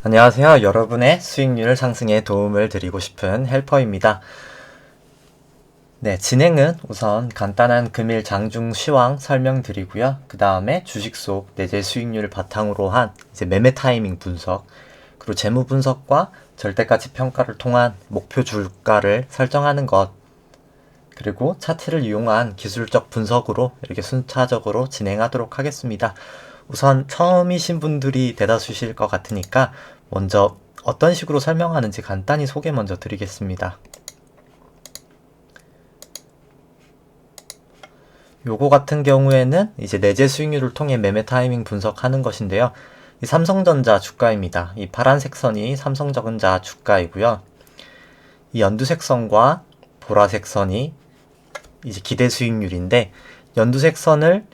안녕하세요. 여러분의 수익률 상승에 도움을 드리고 싶은 헬퍼입니다. 네, 진행은 우선 간단한 금일 장중 시황 설명드리고요. 그 다음에 주식 속 내재 수익률을 바탕으로 한 이제 매매 타이밍 분석, 그리고 재무 분석과 절대가치 평가를 통한 목표 주가를 설정하는 것, 그리고 차트를 이용한 기술적 분석으로 이렇게 순차적으로 진행하도록 하겠습니다. 우선 처음이신 분들이 대다수실 것 같으니까 먼저 어떤 식으로 설명하는지 간단히 소개 먼저 드리겠습니다. 요거 같은 경우에는 이제 내재 수익률을 통해 매매 타이밍 분석하는 것인데요. 이 삼성전자 주가입니다. 이 파란색 선이 삼성전자 주가이고요. 이 연두색 선과 보라색 선이 이제 기대 수익률인데, 연두색 선을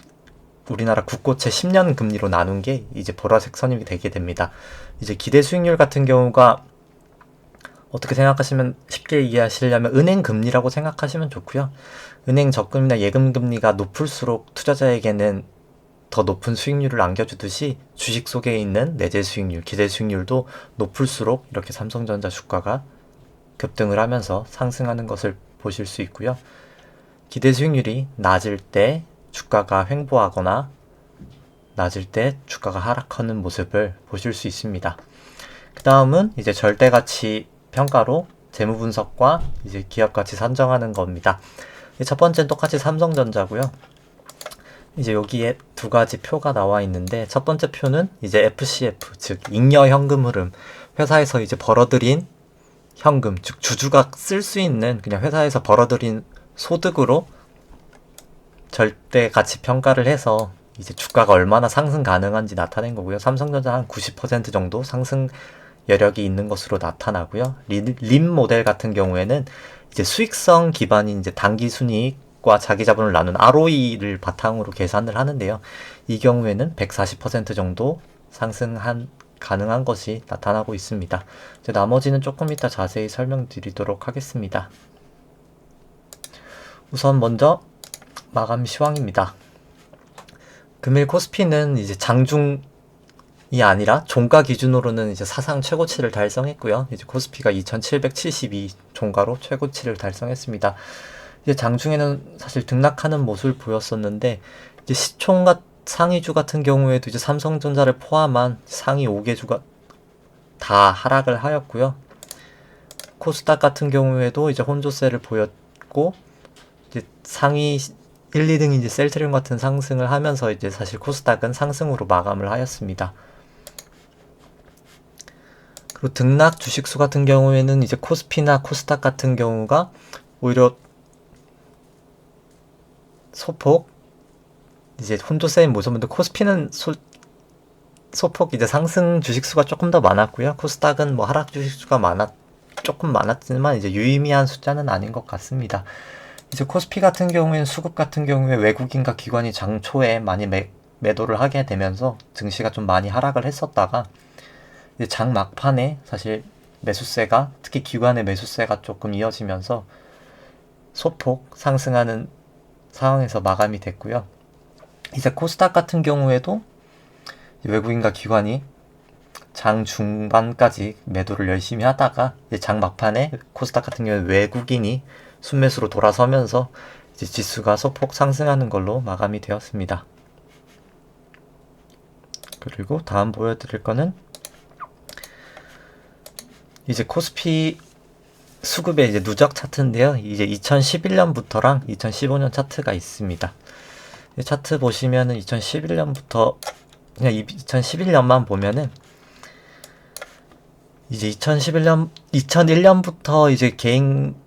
우리나라 국고채 10년 금리로 나눈 게 이제 보라색 선이 되게 됩니다. 이제 기대 수익률 같은 경우가 어떻게 생각하시면 쉽게 이해하시려면 은행 금리라고 생각하시면 좋고요. 은행 적금이나 예금 금리가 높을수록 투자자에게는 더 높은 수익률을 안겨주듯이 주식 속에 있는 내재 수익률, 기대 수익률도 높을수록 이렇게 삼성전자 주가가 급등을 하면서 상승하는 것을 보실 수 있고요. 기대 수익률이 낮을 때 주가가 횡보하거나 낮을 때 주가가 하락하는 모습을 보실 수 있습니다. 그 다음은 이제 절대가치 평가로 재무 분석과 이제 기업 가치 산정하는 겁니다. 첫 번째는 똑같이 삼성전자고요. 이제 여기에 두 가지 표가 나와 있는데, 첫 번째 표는 이제 FCF, 즉 잉여 현금 흐름, 회사에서 이제 벌어들인 현금, 즉 주주가 쓸 수 있는 그냥 회사에서 벌어들인 소득으로 절대 가치 평가를 해서 이제 주가가 얼마나 상승 가능한지 나타낸 거고요. 삼성전자 한 90% 정도 상승 여력이 있는 것으로 나타나고요. 림 모델 같은 경우에는 이제 수익성 기반인 이제 단기 순이익과 자기 자본을 나눈 ROE를 바탕으로 계산을 하는데요. 이 경우에는 140% 정도 가능한 것이 나타나고 있습니다. 이제 나머지는 조금 이따 자세히 설명드리도록 하겠습니다. 우선 먼저 마감 시황입니다. 금일 코스피는 이제 장중이 아니라 종가 기준으로는 이제 사상 최고치를 달성했고요. 이제 코스피가 2772 종가로 최고치를 달성했습니다. 이제 장중에는 사실 등락하는 모습을 보였었는데, 이제 시총과 상위주 같은 경우에도 이제 삼성전자를 포함한 상위 5개주가 다 하락을 하였고요. 코스닥 같은 경우에도 이제 혼조세를 보였고, 이제 상위 1, 2등이 이제 셀트리온 같은 상승을 하면서 이제 사실 코스닥은 상승으로 마감을 하였습니다. 그리고 등락 주식수 같은 경우에는 이제 코스피나 코스닥 같은 경우가 오히려 소폭 이제 혼조세인 모습인데, 코스피는 소폭 이제 상승 주식수가 조금 더 많았고요. 코스닥은 뭐 하락 주식수가 조금 많았지만 이제 유의미한 숫자는 아닌 것 같습니다. 이제 코스피 같은 경우에는 수급 같은 경우에 외국인과 기관이 장 초에 많이 매도를 하게 되면서 증시가 좀 많이 하락을 했었다가, 이제 장 막판에 사실 매수세가, 특히 기관의 매수세가 조금 이어지면서 소폭 상승하는 상황에서 마감이 됐고요. 이제 코스닥 같은 경우에도 외국인과 기관이 장 중반까지 매도를 열심히 하다가 이제 장 막판에 코스닥 같은 경우에 외국인이 순매수로 돌아서면서 이제 지수가 소폭 상승하는 걸로 마감이 되었습니다. 그리고 다음 보여드릴 거는 이제 코스피 수급의 이제 누적 차트인데요. 이제 2011년부터랑 2015년 차트가 있습니다. 차트 보시면은 2011년부터 그냥 2011년만 보면은 이제 2001년부터 이제 개인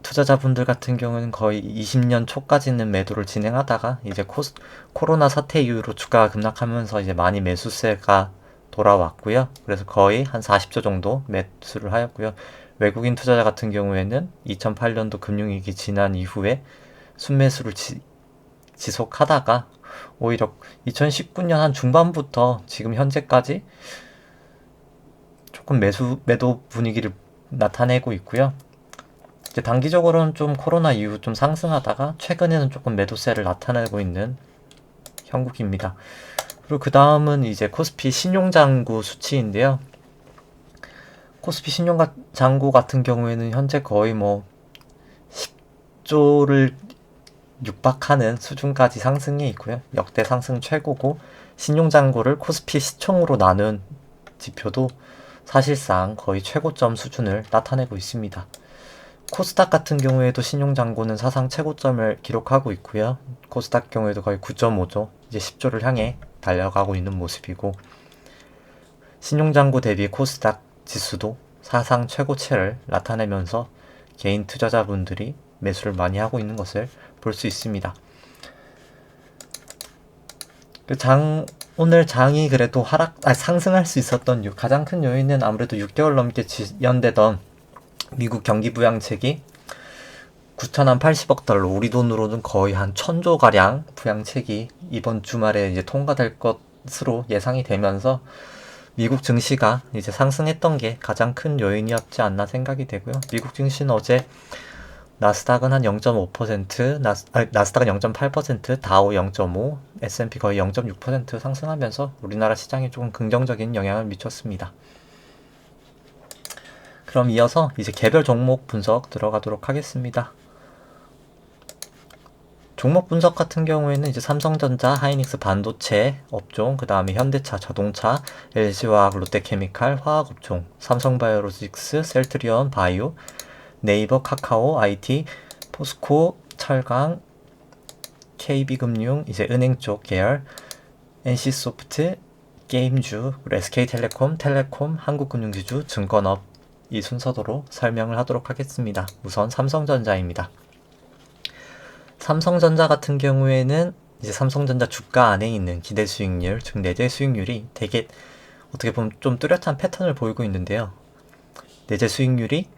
투자자분들 같은 경우는 거의 20년 초까지는 매도를 진행하다가 이제 코로나 사태 이후로 주가가 급락하면서 이제 많이 매수세가 돌아왔고요. 그래서 거의 한 40조 정도 매수를 하였고요. 외국인 투자자 같은 경우에는 2008년도 금융위기 지난 이후에 순매수를 지속하다가 오히려 2019년 한 중반부터 지금 현재까지 조금 매도 분위기를 나타내고 있고요. 이제 단기적으로는 좀 코로나 이후 좀 상승하다가 최근에는 조금 매도세를 나타내고 있는 형국입니다. 그리고 그 다음은 이제 코스피 신용장구 수치인데요. 코스피 신용장고 같은 경우에는 현재 거의 뭐 10조를 육박하는 수준까지 상승해 있고요. 역대 상승 최고고, 신용장고를 코스피 시총으로 나눈 지표도 사실상 거의 최고점 수준을 나타내고 있습니다. 코스닥 같은 경우에도 신용장고는 사상 최고점을 기록하고 있고요. 코스닥 경우에도 거의 9.5조, 이제 10조를 향해 달려가고 있는 모습이고, 신용장고 대비 코스닥 지수도 사상 최고치를 나타내면서 개인 투자자분들이 매수를 많이 하고 있는 것을 볼 수 있습니다. 오늘 장이 그래도 상승할 수 있었던 가장 큰 요인은 아무래도 6개월 넘게 지연되던 미국 경기 부양책이 9,080억 달러, 우리 돈으로는 거의 한 1,000조 가량 부양책이 이번 주말에 이제 통과될 것으로 예상이 되면서 미국 증시가 이제 상승했던 게 가장 큰 요인이었지 않나 생각이 되고요. 미국 증시는 어제 나스닥은 한 0.5%, 나스닥은 0.8%, 다우 0.5%, S&P 거의 0.6% 상승하면서 우리나라 시장에 조금 긍정적인 영향을 미쳤습니다. 그럼 이어서 이제 개별 종목 분석 들어가도록 하겠습니다. 종목 분석 같은 경우에는 이제 삼성전자, 하이닉스 반도체 업종, 그 다음에 현대차, 자동차, LG화학, 롯데케미칼, 화학업종, 삼성바이오로직스, 셀트리온, 바이오, 네이버, 카카오, IT, 포스코, 철강, KB금융, 이제 은행 쪽 계열, NC소프트, 게임주, SK텔레콤, 텔레콤, 한국금융지주, 증권업, 이 순서대로 설명을 하도록 하겠습니다. 우선 삼성전자입니다. 삼성전자 같은 경우에는 이제 삼성전자 주가 안에 있는 기대 수익률, 즉 내재 수익률이 되게 어떻게 보면 좀 뚜렷한 패턴을 보이고 있는데요. 내재 수익률이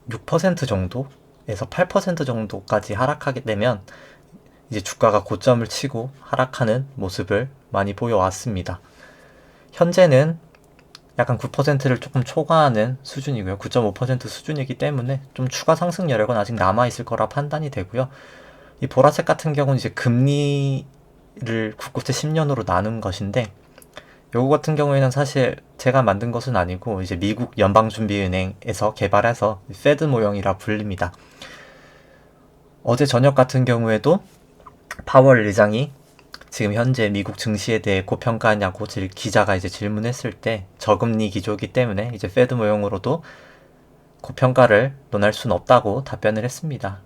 6% 정도에서 8% 정도까지 하락하게 되면 이제 주가가 고점을 치고 하락하는 모습을 많이 보여왔습니다. 현재는 약간 9%를 조금 초과하는 수준이고요. 9.5% 수준이기 때문에 좀 추가 상승 여력은 아직 남아있을 거라 판단이 되고요. 이 보라색 같은 경우는 이제 금리를 국고채 10년으로 나눈 것인데, 요거 같은 경우에는 사실 제가 만든 것은 아니고 이제 미국 연방준비은행에서 개발해서 페드 모형이라 불립니다. 어제 저녁 같은 경우에도 파월 의장이 지금 현재 미국 증시에 대해 고평가하냐고 기자가 이제 질문했을 때 저금리 기조이기 때문에 이제 페드 모형으로도 고평가를 논할 수는 없다고 답변을 했습니다.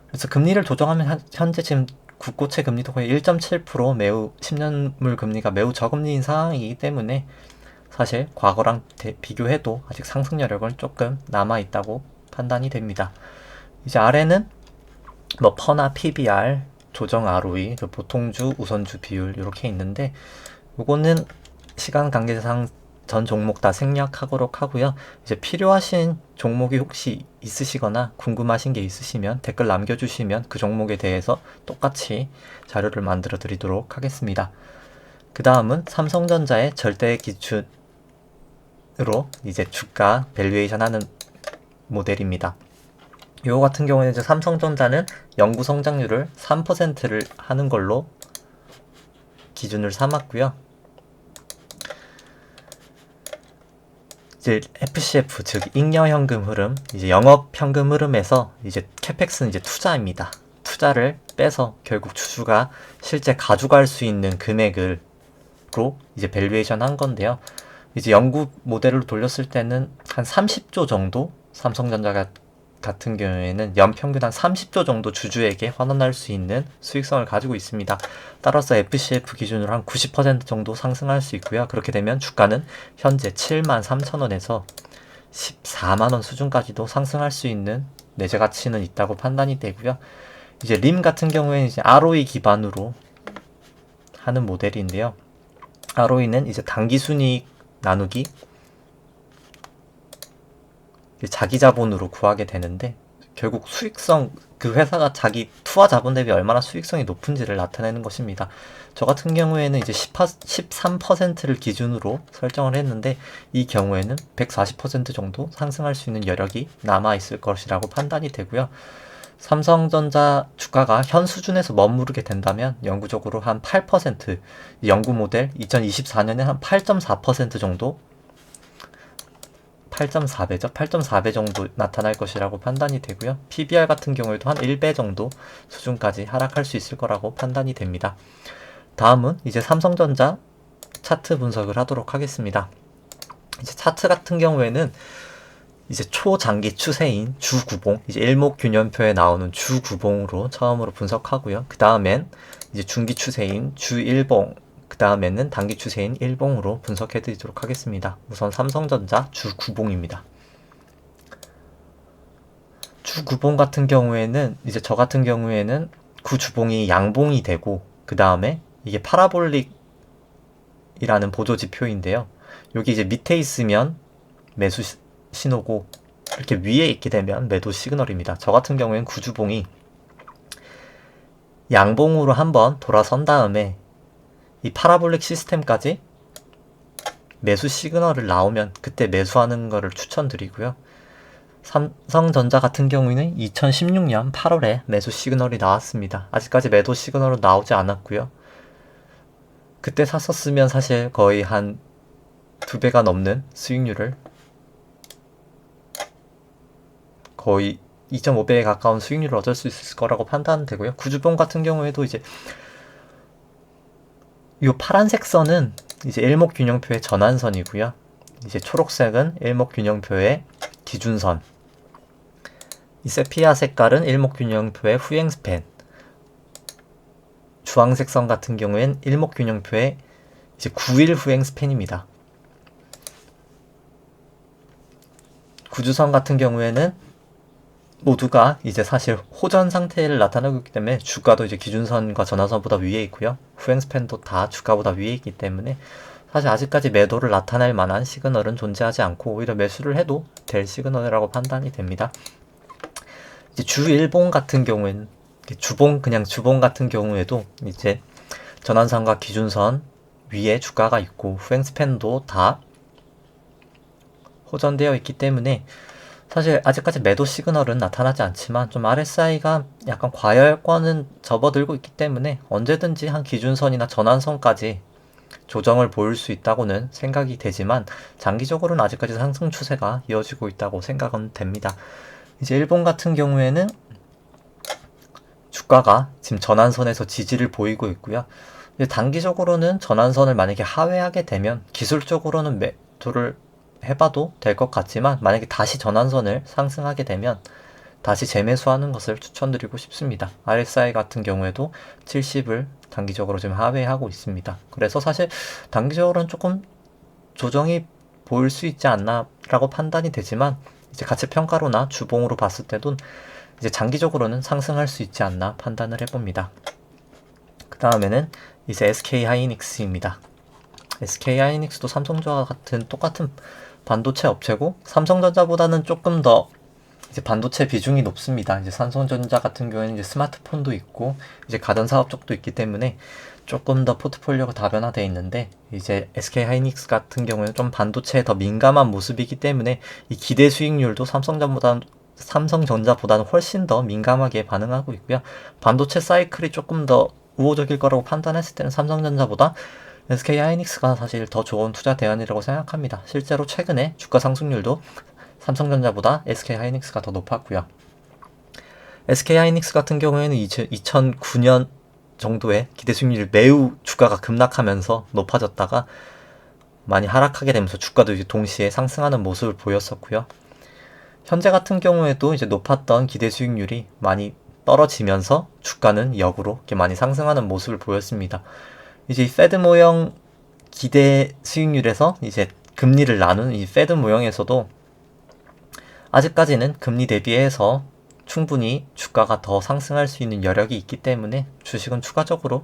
그래서 금리를 조정하면 현재 지금 국고채 금리도 거의 1.7% 매우 10년물 금리가 매우 저금리인 상황이기 때문에 사실 과거랑 비교해도 아직 상승 여력은 조금 남아있다고 판단이 됩니다. 이제 아래는 뭐 퍼나 PBR, 조정 ROE, 보통주, 우선주 비율 이렇게 있는데, 요거는 시간 관계상 전 종목 다 생략하도록 하고요. 이제 필요하신 종목이 혹시 있으시거나 궁금하신 게 있으시면 댓글 남겨주시면 그 종목에 대해서 똑같이 자료를 만들어 드리도록 하겠습니다. 그 다음은 삼성전자의 절대 기준으로 이제 주가 밸류에이션 하는 모델입니다. 요 같은 경우는 이제 삼성전자는 연구 성장률을 3%를 하는 걸로 기준을 삼았고요. 이제 FCF, 즉 잉여현금 흐름, 이제 영업현금 흐름에서 이제 캐펙스는 이제 투자입니다. 투자를 빼서 결국 주주가 실제 가져갈 수 있는 금액으로 이제 밸류에이션 한 건데요. 이제 연구 모델로 돌렸을 때는 한 30조 정도, 삼성전자 같은 경우에는 연평균 한 30조 정도 주주에게 환원할 수 있는 수익성을 가지고 있습니다. 따라서 FCF 기준으로 한 90% 정도 상승할 수 있고요. 그렇게 되면 주가는 현재 73,000원에서 14만원 수준까지도 상승할 수 있는 내재 가치는 있다고 판단이 되고요. 이제 림 같은 경우에는 이제 ROE 기반으로 하는 모델인데요. ROE는 이제 당기순이익 나누기 자기 자본으로 구하게 되는데, 결국 수익성, 그 회사가 자기 투하 자본 대비 얼마나 수익성이 높은지를 나타내는 것입니다. 저 같은 경우에는 이제 13%를 기준으로 설정을 했는데, 이 경우에는 140% 정도 상승할 수 있는 여력이 남아있을 것이라고 판단이 되고요. 삼성전자 주가가 현 수준에서 머무르게 된다면 영구적으로 한 8%, 연구 모델 2024년에 한 8.4% 정도 8.4배죠. 8.4배 정도 나타날 것이라고 판단이 되고요. PBR 같은 경우에도 한 1배 정도 수준까지 하락할 수 있을 거라고 판단이 됩니다. 다음은 이제 삼성전자 차트 분석을 하도록 하겠습니다. 이제 차트 같은 경우에는 이제 초장기 추세인 주구봉, 이제 일목균형표에 나오는 주구봉으로 처음으로 분석하고요. 그 다음엔 이제 중기 추세인 주일봉, 그 다음에는 단기 추세인 일봉으로 분석해 드리도록 하겠습니다. 우선 삼성전자 주구봉입니다. 주구봉 같은 경우에는 이제 저 같은 경우에는 구주봉이 양봉이 되고 그 다음에 이게 파라볼릭이라는 보조 지표인데요. 여기 이제 밑에 있으면 매수 신호고 이렇게 위에 있게 되면 매도 시그널입니다. 저 같은 경우에는 구주봉이 양봉으로 한번 돌아선 다음에 이 파라볼릭 시스템까지 매수 시그널을 나오면 그때 매수하는 거를 추천드리고요. 삼성전자 같은 경우에는 2016년 8월에 매수 시그널이 나왔습니다. 아직까지 매도 시그널은 나오지 않았고요. 그때 샀었으면 사실 거의 한 2배가 넘는 수익률을, 거의 2.5배에 가까운 수익률을 얻을 수 있을 거라고 판단되고요. 구주봉 같은 경우에도 이제 이 파란색 선은 이제 일목균형표의 전환선이고요. 이제 초록색은 일목균형표의 기준선, 이 세피아 색깔은 일목균형표의 후행 스팬, 주황색 선 같은 경우엔 일목균형표의 이제 9일 후행 스팬입니다. 구주선 같은 경우에는 모두가 이제 사실 호전 상태를 나타내고 있기 때문에 주가도 이제 기준선과 전환선보다 위에 있고요. 후행 스팬도 다 주가보다 위에 있기 때문에 사실 아직까지 매도를 나타낼 만한 시그널은 존재하지 않고 오히려 매수를 해도 될 시그널이라고 판단이 됩니다. 이제 주일봉 같은 경우에는 그냥 주봉 같은 경우에도 이제 전환선과 기준선 위에 주가가 있고 후행 스팬도 다 호전되어 있기 때문에 사실 아직까지 매도 시그널은 나타나지 않지만 좀 RSI가 약간 과열권은 접어들고 있기 때문에 언제든지 한 기준선이나 전환선까지 조정을 보일 수 있다고는 생각이 되지만 장기적으로는 아직까지 상승 추세가 이어지고 있다고 생각은 됩니다. 이제 일본 같은 경우에는 주가가 지금 전환선에서 지지를 보이고 있고요. 이제 단기적으로는 전환선을 만약에 하회하게 되면 기술적으로는 매도를 해봐도 될 것 같지만 만약에 다시 전환선을 상승하게 되면 다시 재매수하는 것을 추천드리고 싶습니다. RSI 같은 경우에도 70을 단기적으로 지금 하회하고 있습니다. 그래서 사실 단기적으로는 조금 조정이 보일 수 있지 않나 라고 판단이 되지만 이제 가치 평가로나 주봉으로 봤을 때도 이제 장기적으로는 상승할 수 있지 않나 판단을 해봅니다. 그 다음에는 이제 SK 하이닉스입니다. SK 하이닉스도 삼성전자와 같은 똑같은 반도체 업체고 삼성전자보다는 조금 더 이제 반도체 비중이 높습니다. 이제 삼성전자 같은 경우에는 이제 스마트폰도 있고 이제 가전 사업 쪽도 있기 때문에 조금 더 포트폴리오가 다변화되어 있는데 이제 SK 하이닉스 같은 경우에는 좀 반도체에 더 민감한 모습이기 때문에 이 기대 수익률도 삼성전자보다는 훨씬 더 민감하게 반응하고 있고요. 반도체 사이클이 조금 더 우호적일 거라고 판단했을 때는 삼성전자보다 SK 하이닉스가 사실 더 좋은 투자 대안이라고 생각합니다. 실제로 최근에 주가 상승률도 삼성전자보다 SK 하이닉스가 더 높았고요. SK 하이닉스 같은 경우에는 2009년 정도에 기대 수익률이 매우 주가가 급락하면서 높아졌다가 많이 하락하게 되면서 주가도 이제 동시에 상승하는 모습을 보였었고요. 현재 같은 경우에도 이제 높았던 기대 수익률이 많이 떨어지면서 주가는 역으로 이렇게 많이 상승하는 모습을 보였습니다. 이제 이 페드 모형 기대 수익률에서 이제 금리를 나눈 이 페드 모형에서도 아직까지는 금리 대비해서 충분히 주가가 더 상승할 수 있는 여력이 있기 때문에 주식은 추가적으로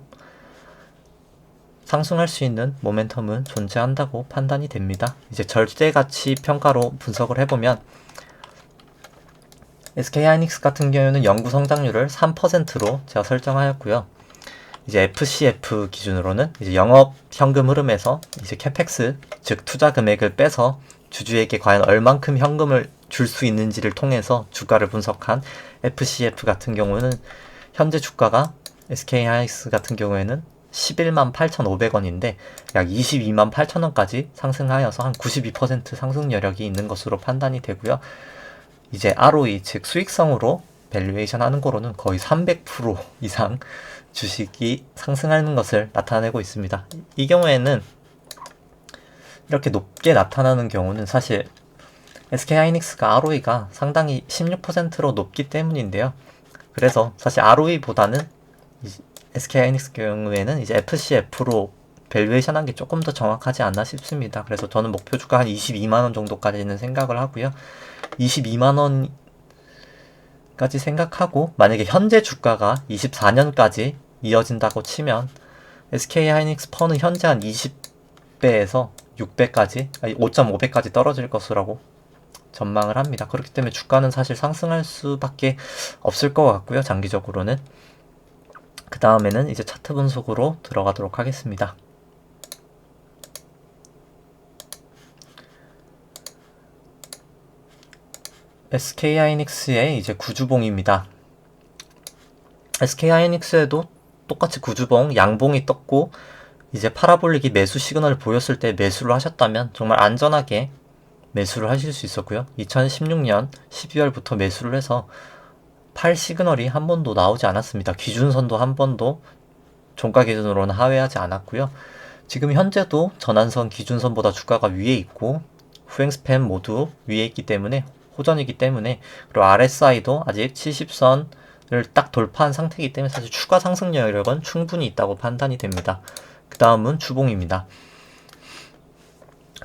상승할 수 있는 모멘텀은 존재한다고 판단이 됩니다. 이제 절대가치 평가로 분석을 해보면 SK 하이닉스 같은 경우에는 연구 성장률을 3%로 제가 설정하였고요. 이제 FCF 기준으로는 이제 영업 현금 흐름에서 이제 캐펙스, 즉 투자 금액을 빼서 주주에게 과연 얼만큼 현금을 줄 수 있는지를 통해서 주가를 분석한 FCF 같은 경우는 현재 주가가 SK 하이닉스 같은 경우에는 11만 8,500원인데 약 22만 8천원까지 상승하여서 한 92% 상승 여력이 있는 것으로 판단이 되고요. 이제 ROE, 즉 수익성으로 밸류에이션 하는 거로는 거의 300% 이상 주식이 상승하는 것을 나타내고 있습니다. 이 경우에는 이렇게 높게 나타나는 경우는 사실 SK하이닉스가 ROE가 상당히 16%로 높기 때문인데요. 그래서 사실 ROE보다는 SK하이닉스 경우에는 이제 FCF로 밸류에이션 한 게 조금 더 정확하지 않나 싶습니다. 그래서 저는 목표 주가 한 22만원 정도까지는 생각을 하고요. 22만원까지 생각하고 만약에 현재 주가가 24년까지 이어진다고 치면 SK하이닉스 펀은 현재 한 20배에서 6배까지, 5.5배까지 떨어질 것이라고 전망을 합니다. 그렇기 때문에 주가는 사실 상승할 수밖에 없을 것 같고요. 장기적으로는. 그 다음에는 이제 차트 분석으로 들어가도록 하겠습니다. SK하이닉스의 이제 구주봉입니다. SK하이닉스에도 똑같이 구주봉, 양봉이 떴고 이제 파라볼릭이 매수 시그널을 보였을 때 매수를 하셨다면 정말 안전하게 매수를 하실 수 있었고요. 2016년 12월부터 매수를 해서 팔 시그널이 한 번도 나오지 않았습니다. 기준선도 한 번도 종가 기준으로는 하회하지 않았고요. 지금 현재도 전환선 기준선보다 주가가 위에 있고 후행 스팬 모두 위에 있기 때문에 호전이기 때문에, 그리고 RSI도 아직 70선을 딱 돌파한 상태이기 때문에 사실 추가 상승 여력은 충분히 있다고 판단이 됩니다. 그 다음은 주봉입니다.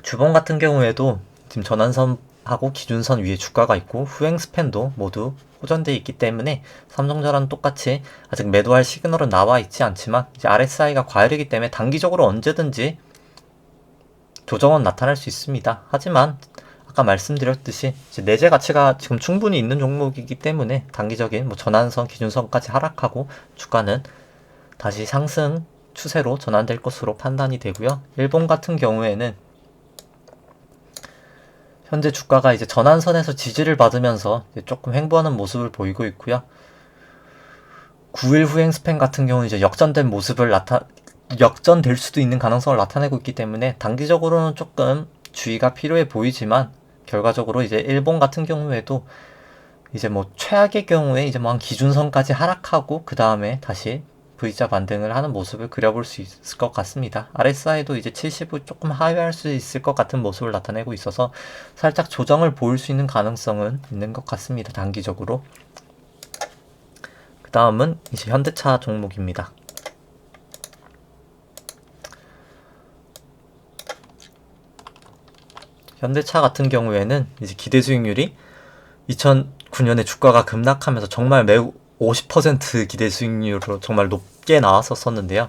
주봉 같은 경우에도 지금 전환선하고 기준선 위에 주가가 있고 후행 스팬도 모두 호전되어 있기 때문에 삼성전환 똑같이 아직 매도할 시그널은 나와 있지 않지만 이제 RSI가 과열이기 때문에 단기적으로 언제든지 조정은 나타날 수 있습니다. 하지만 아까 말씀드렸듯이 이제 내재 가치가 지금 충분히 있는 종목이기 때문에 단기적인 뭐 전환선, 기준선까지 하락하고 주가는 다시 상승 추세로 전환될 것으로 판단이 되고요. 일본 같은 경우에는 현재 주가가 이제 전환선에서 지지를 받으면서 이제 조금 횡보하는 모습을 보이고 있고요. 9일 후행 스팬 같은 경우는 이제 역전될 수도 있는 가능성을 나타내고 있기 때문에 단기적으로는 조금 주의가 필요해 보이지만 결과적으로 이제 일본 같은 경우에도 이제 뭐 최악의 경우에 이제 뭐 한 기준선까지 하락하고 그 다음에 다시 V자 반등을 하는 모습을 그려볼 수 있을 것 같습니다. RSI도 이제 70을 조금 하회할 수 있을 것 같은 모습을 나타내고 있어서 살짝 조정을 보일 수 있는 가능성은 있는 것 같습니다. 단기적으로. 그 다음은 이제 현대차 종목입니다. 현대차 같은 경우에는 이제 기대 수익률이 2009년에 주가가 급락하면서 정말 매우 50% 기대 수익률로 정말 높게 나왔었는데요.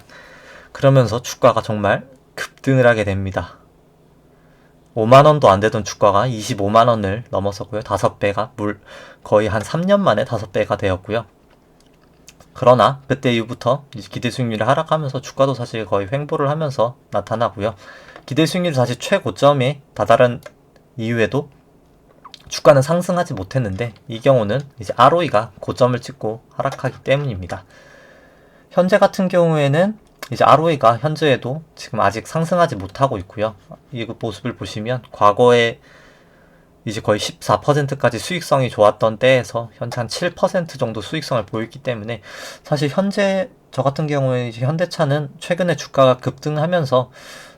그러면서 주가가 정말 급등을 하게 됩니다. 5만원도 안 되던 주가가 25만원을 넘어섰고요. 5배가 거의 한 3년 만에 5배가 되었고요. 그러나 그때 이후부터 기대 수익률이 하락하면서 주가도 사실 거의 횡보를 하면서 나타나고요. 기대 수익률이 다시 최고점에 다다른 이후에도 주가는 상승하지 못했는데 이 경우는 이제 ROE가 고점을 찍고 하락하기 때문입니다. 현재 같은 경우에는 이제 ROE가 현재에도 지금 아직 상승하지 못하고 있고요. 이 모습을 보시면 과거에 이제 거의 14%까지 수익성이 좋았던 때에서 현재 한 7% 정도 수익성을 보였기 때문에 사실 현재 저 같은 경우에 이제 현대차는 최근에 주가가 급등하면서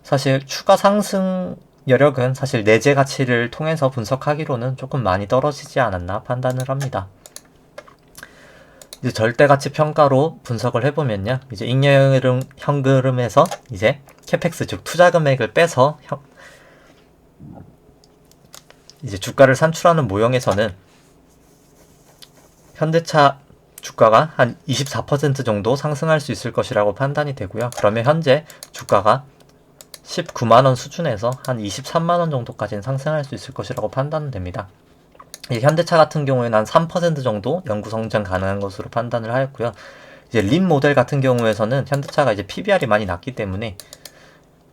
사실 추가 상승 여력은 사실 내재 가치를 통해서 분석하기로는 조금 많이 떨어지지 않았나 판단을 합니다. 이제 절대가치 평가로 분석을 해보면요, 이제 잉여흐름 현금에서 이제 캐펙스 즉 투자 금액을 빼서 이제 주가를 산출하는 모형에서는 현대차 주가가 한 24% 정도 상승할 수 있을 것이라고 판단이 되고요. 그러면 현재 주가가 19만원 수준에서 한 23만원 정도까지는 상승할 수 있을 것이라고 판단됩니다. 현대차 같은 경우에는 한 3% 정도 연구 성장 가능한 것으로 판단을 하였고요. 이제 림 모델 같은 경우에서는 현대차가 이제 PBR이 많이 낮기 때문에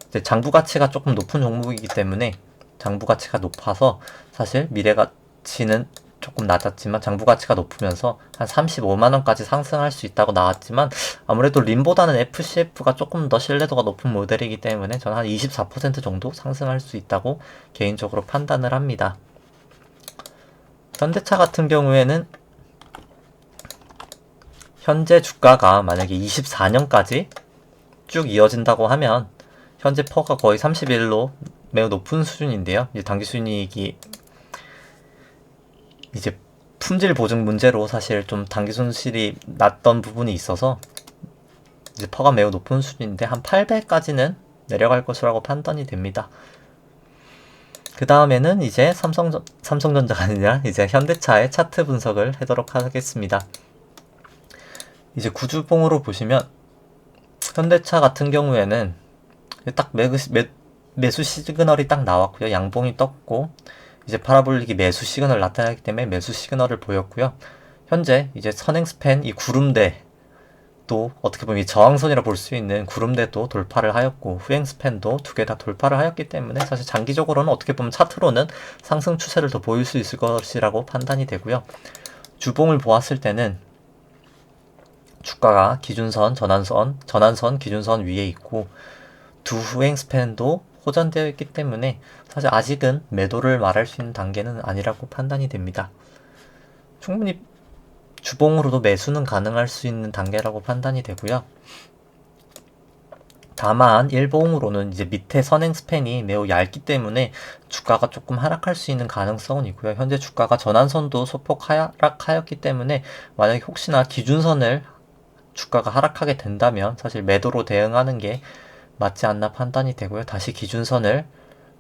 이제 장부 가치가 조금 높은 종목이기 때문에 장부 가치가 높아서 사실 미래 가치는 조금 낮았지만 장부 가치가 높으면서 한 35만원까지 상승할 수 있다고 나왔지만 아무래도 림보다는 FCF가 조금 더 신뢰도가 높은 모델이기 때문에 저는 한 24% 정도 상승할 수 있다고 개인적으로 판단을 합니다. 현대차 같은 경우에는 현재 주가가 만약에 24년까지 쭉 이어진다고 하면 현재 퍼가 거의 31로 매우 높은 수준인데요. 이제 당기순이익이 이제 품질 보증 문제로 사실 좀 당기 손실이 났던 부분이 있어서 이제 퍼가 매우 높은 수준인데 한 8배까지는 내려갈 것이라고 판단이 됩니다. 그 다음에는 이제 삼성전자가 아니라 이제 현대차의 차트 분석을 하도록 하겠습니다. 이제 구주봉으로 보시면 현대차 같은 경우에는 딱 매수 시그널이 딱 나왔고요. 양봉이 떴고 이제 파라볼릭이 매수 시그널 나타나기 때문에 매수 시그널을 보였고요. 현재 이제 선행 스팬 이 구름대도 어떻게 보면 저항선이라 볼 수 있는 구름대도 돌파를 하였고 후행 스팬도 두 개 다 돌파를 하였기 때문에 사실 장기적으로는 어떻게 보면 차트로는 상승 추세를 더 보일 수 있을 것이라고 판단이 되고요. 주봉을 보았을 때는 주가가 기준선, 전환선, 기준선 위에 있고 두 후행 스팬도 호전되어 있기 때문에 사실 아직은 매도를 말할 수 있는 단계는 아니라고 판단이 됩니다. 충분히 주봉으로도 매수는 가능할 수 있는 단계라고 판단이 되고요. 다만 일봉으로는 이제 밑에 선행 스팬이 매우 얇기 때문에 주가가 조금 하락할 수 있는 가능성은 있고요. 현재 주가가 전환선도 소폭 하락하였기 때문에 만약에 혹시나 기준선을 주가가 하락하게 된다면 사실 매도로 대응하는 게 맞지 않나 판단이 되고요. 다시 기준선을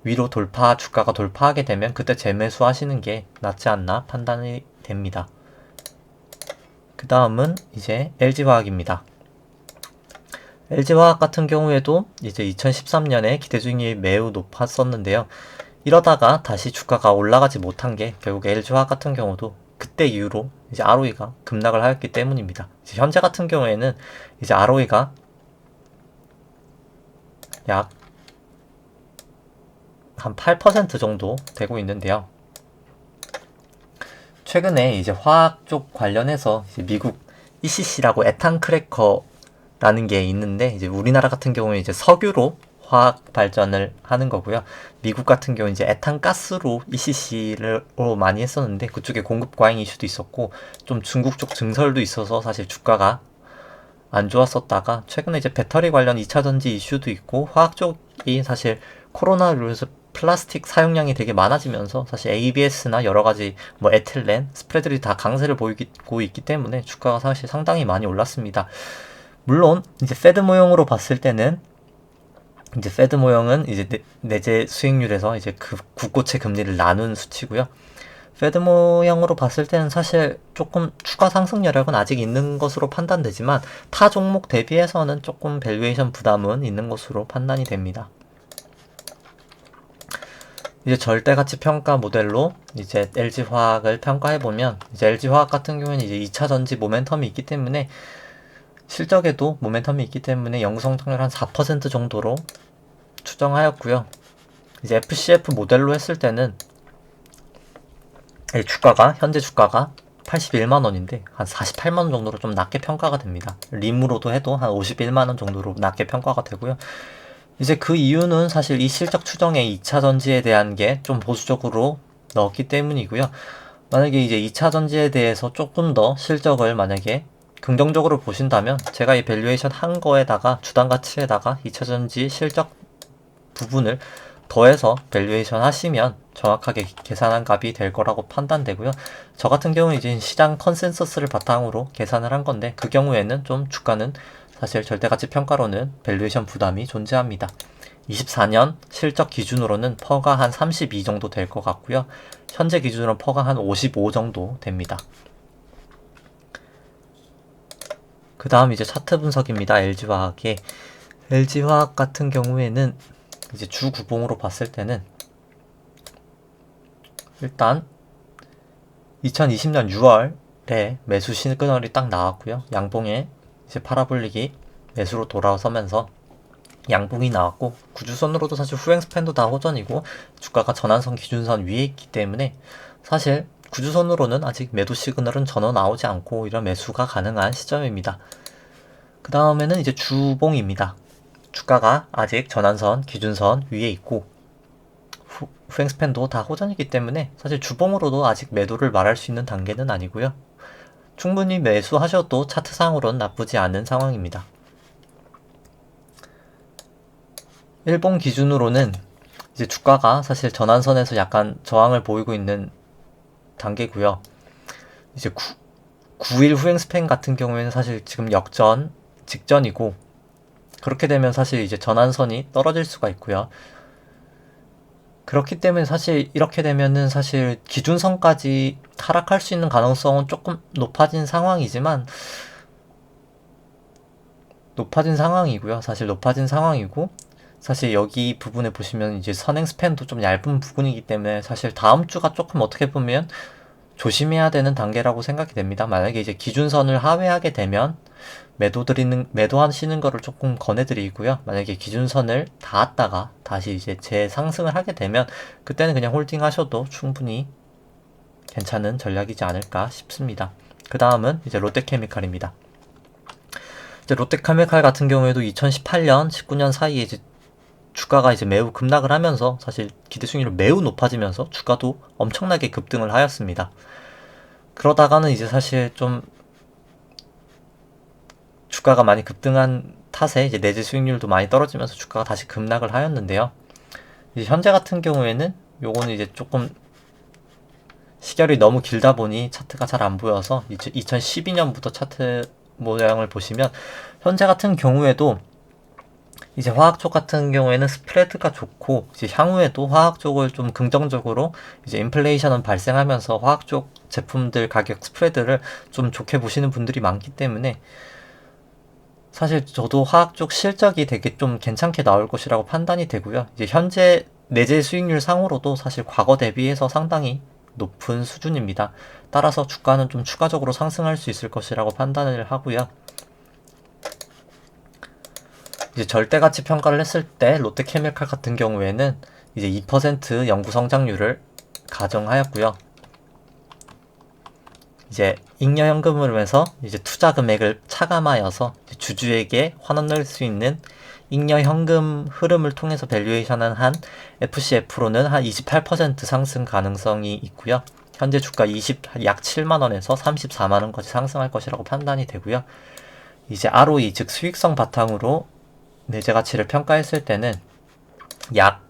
위로 주가가 돌파하게 되면 그때 재매수 하시는 게 낫지 않나 판단이 됩니다. 그 다음은 이제 LG화학입니다. LG화학 같은 경우에도 이제 2013년에 기대주익이 매우 높았었는데요. 이러다가 다시 주가가 올라가지 못한 게 결국 LG화학 같은 경우도 그때 이후로 이제 ROE가 급락을 하였기 때문입니다. 이제 현재 같은 경우에는 이제 ROE가 약 한 8% 정도 되고 있는데요. 최근에 이제 화학 쪽 관련해서 이제 미국 ECC라고 에탄 크래커라는 게 있는데 이제 우리나라 같은 경우에 이제 석유로 화학 발전을 하는 거고요. 미국 같은 경우 이제 에탄 가스로 ECC로 많이 했었는데 그쪽에 공급 과잉 이슈도 있었고 좀 중국 쪽 증설도 있어서 사실 주가가 안 좋았었다가 최근에 이제 배터리 관련 2차 전지 이슈도 있고 화학 쪽이 사실 코로나로 인해서 플라스틱 사용량이 되게 많아지면서 사실 ABS나 여러 가지 뭐 에틸렌 스프레드들이 다 강세를 보이고 있기 때문에 주가가 사실 상당히 많이 올랐습니다. 물론 이제 페드 모형으로 봤을 때는 이제 페드 모형은 이제 내재 수익률에서 이제 그 국고채 금리를 나눈 수치고요. 페드 모형으로 봤을 때는 사실 조금 추가 상승 여력은 아직 있는 것으로 판단되지만 타 종목 대비해서는 조금 밸류에이션 부담은 있는 것으로 판단이 됩니다. 이제 절대가치 평가 모델로 이제 LG화학을 평가해보면 이제 LG화학 같은 경우에는 이제 2차 전지 모멘텀이 있기 때문에 실적에도 모멘텀이 있기 때문에 영성장률 한 4% 정도로 추정하였고요. 이제 FCF 모델로 했을 때는 현재 주가가 81만원인데 한 48만원 정도로 좀 낮게 평가가 됩니다. 림으로도 해도 한 51만원 정도로 낮게 평가가 되고요. 이제 그 이유는 사실 이 실적 추정에 2차 전지에 대한 게 좀 보수적으로 넣었기 때문이고요. 만약에 이제 2차 전지에 대해서 조금 더 실적을 만약에 긍정적으로 보신다면 제가 이 밸류에이션 한 거에다가 주당 가치에다가 2차 전지 실적 부분을 더해서 밸류에이션 하시면 정확하게 계산한 값이 될 거라고 판단되고요. 저 같은 경우는 이제 시장 컨센서스를 바탕으로 계산을 한 건데 그 경우에는 좀 주가는 사실 절대가치 평가로는 밸류에이션 부담이 존재합니다. 24년 실적 기준으로는 퍼가 한 32 정도 될 것 같고요. 현재 기준으로 퍼가 한 55 정도 됩니다. 그 다음 이제 차트 분석입니다. LG화학의 LG화학 같은 경우에는 이제 주 구봉으로 봤을 때는 일단 2020년 6월에 매수 시그널이 딱 나왔고요. 양봉에 이제 파라볼릭이 매수로 돌아서면서 양봉이 나왔고 구주선으로도 사실 후행 스팬도 다 호전이고 주가가 전환선 기준선 위에 있기 때문에 사실 구주선으로는 아직 매도 시그널은 전혀 나오지 않고 이런 매수가 가능한 시점입니다. 그 다음에는 이제 주봉입니다. 주가가 아직 전환선, 기준선 위에 있고 후행 스팬도 다 호전이기 때문에 사실 주봉으로도 아직 매도를 말할 수 있는 단계는 아니고요. 충분히 매수하셔도 차트상으로는 나쁘지 않은 상황입니다. 일봉 기준으로는 이제 주가가 사실 전환선에서 약간 저항을 보이고 있는 단계고요. 이제 9일 후행 스팬 같은 경우에는 사실 지금 역전 직전이고, 그렇게 되면 사실 이제 전환선이 떨어질 수가 있고요. 그렇기 때문에 사실 이렇게 되면은 사실 기준선까지 하락할 수 있는 가능성은 조금 높아진 상황이지만, 사실 높아진 상황이고, 사실 여기 부분에 보시면 이제 선행 스팬도 좀 얇은 부분이기 때문에 사실 다음 주가 조금 어떻게 보면 조심해야 되는 단계라고 생각이 됩니다. 만약에 이제 기준선을 하회하게 되면 매도하시는 거를 조금 권해드리고요. 만약에 기준선을 닿았다가 다시 이제 재상승을 하게 되면 그때는 그냥 홀딩 하셔도 충분히 괜찮은 전략이지 않을까 싶습니다. 그 다음은 이제 롯데케미칼입니다. 이제 롯데케미칼 같은 경우에도 2018년, 19년 사이에 이제 주가가 이제 매우 급락을 하면서 사실 기대 수익률이 매우 높아지면서 주가도 엄청나게 급등을 하였습니다. 그러다가는 이제 사실 좀 주가가 많이 급등한 탓에 이제 내재 수익률도 많이 떨어지면서 주가가 다시 급락을 하였는데요. 이제 현재 같은 경우에는 요거는 이제 조금 시결이 너무 길다 보니 차트가 잘 안 보여서 이제 2012년부터 차트 모양을 보시면 현재 같은 경우에도 이제 화학 쪽 같은 경우에는 스프레드가 좋고, 이제 향후에도 화학 쪽을 좀 긍정적으로 이제 인플레이션은 발생하면서 화학 쪽 제품들 가격 스프레드를 좀 좋게 보시는 분들이 많기 때문에 사실 저도 화학 쪽 실적이 되게 좀 괜찮게 나올 것이라고 판단이 되고요. 이제 현재 내재 수익률 상으로도 사실 과거 대비해서 상당히 높은 수준입니다. 따라서 주가는 좀 추가적으로 상승할 수 있을 것이라고 판단을 하고요. 이제 절대가치 평가를 했을 때 롯데케미칼 같은 경우에는 이제 2% 연구 성장률을 가정하였고요. 이제 잉여현금으로 이제 투자 금액을 차감하여서 주주에게 환원할 수 있는 잉여현금 흐름을 통해서 밸류에이션을 한 FCF로는 한 28% 상승 가능성이 있고요. 현재 주가 약 7만원에서 34만원까지 상승할 것이라고 판단이 되고요. 이제 ROE, 즉 수익성 바탕으로 내재 가치를 평가했을 때는 약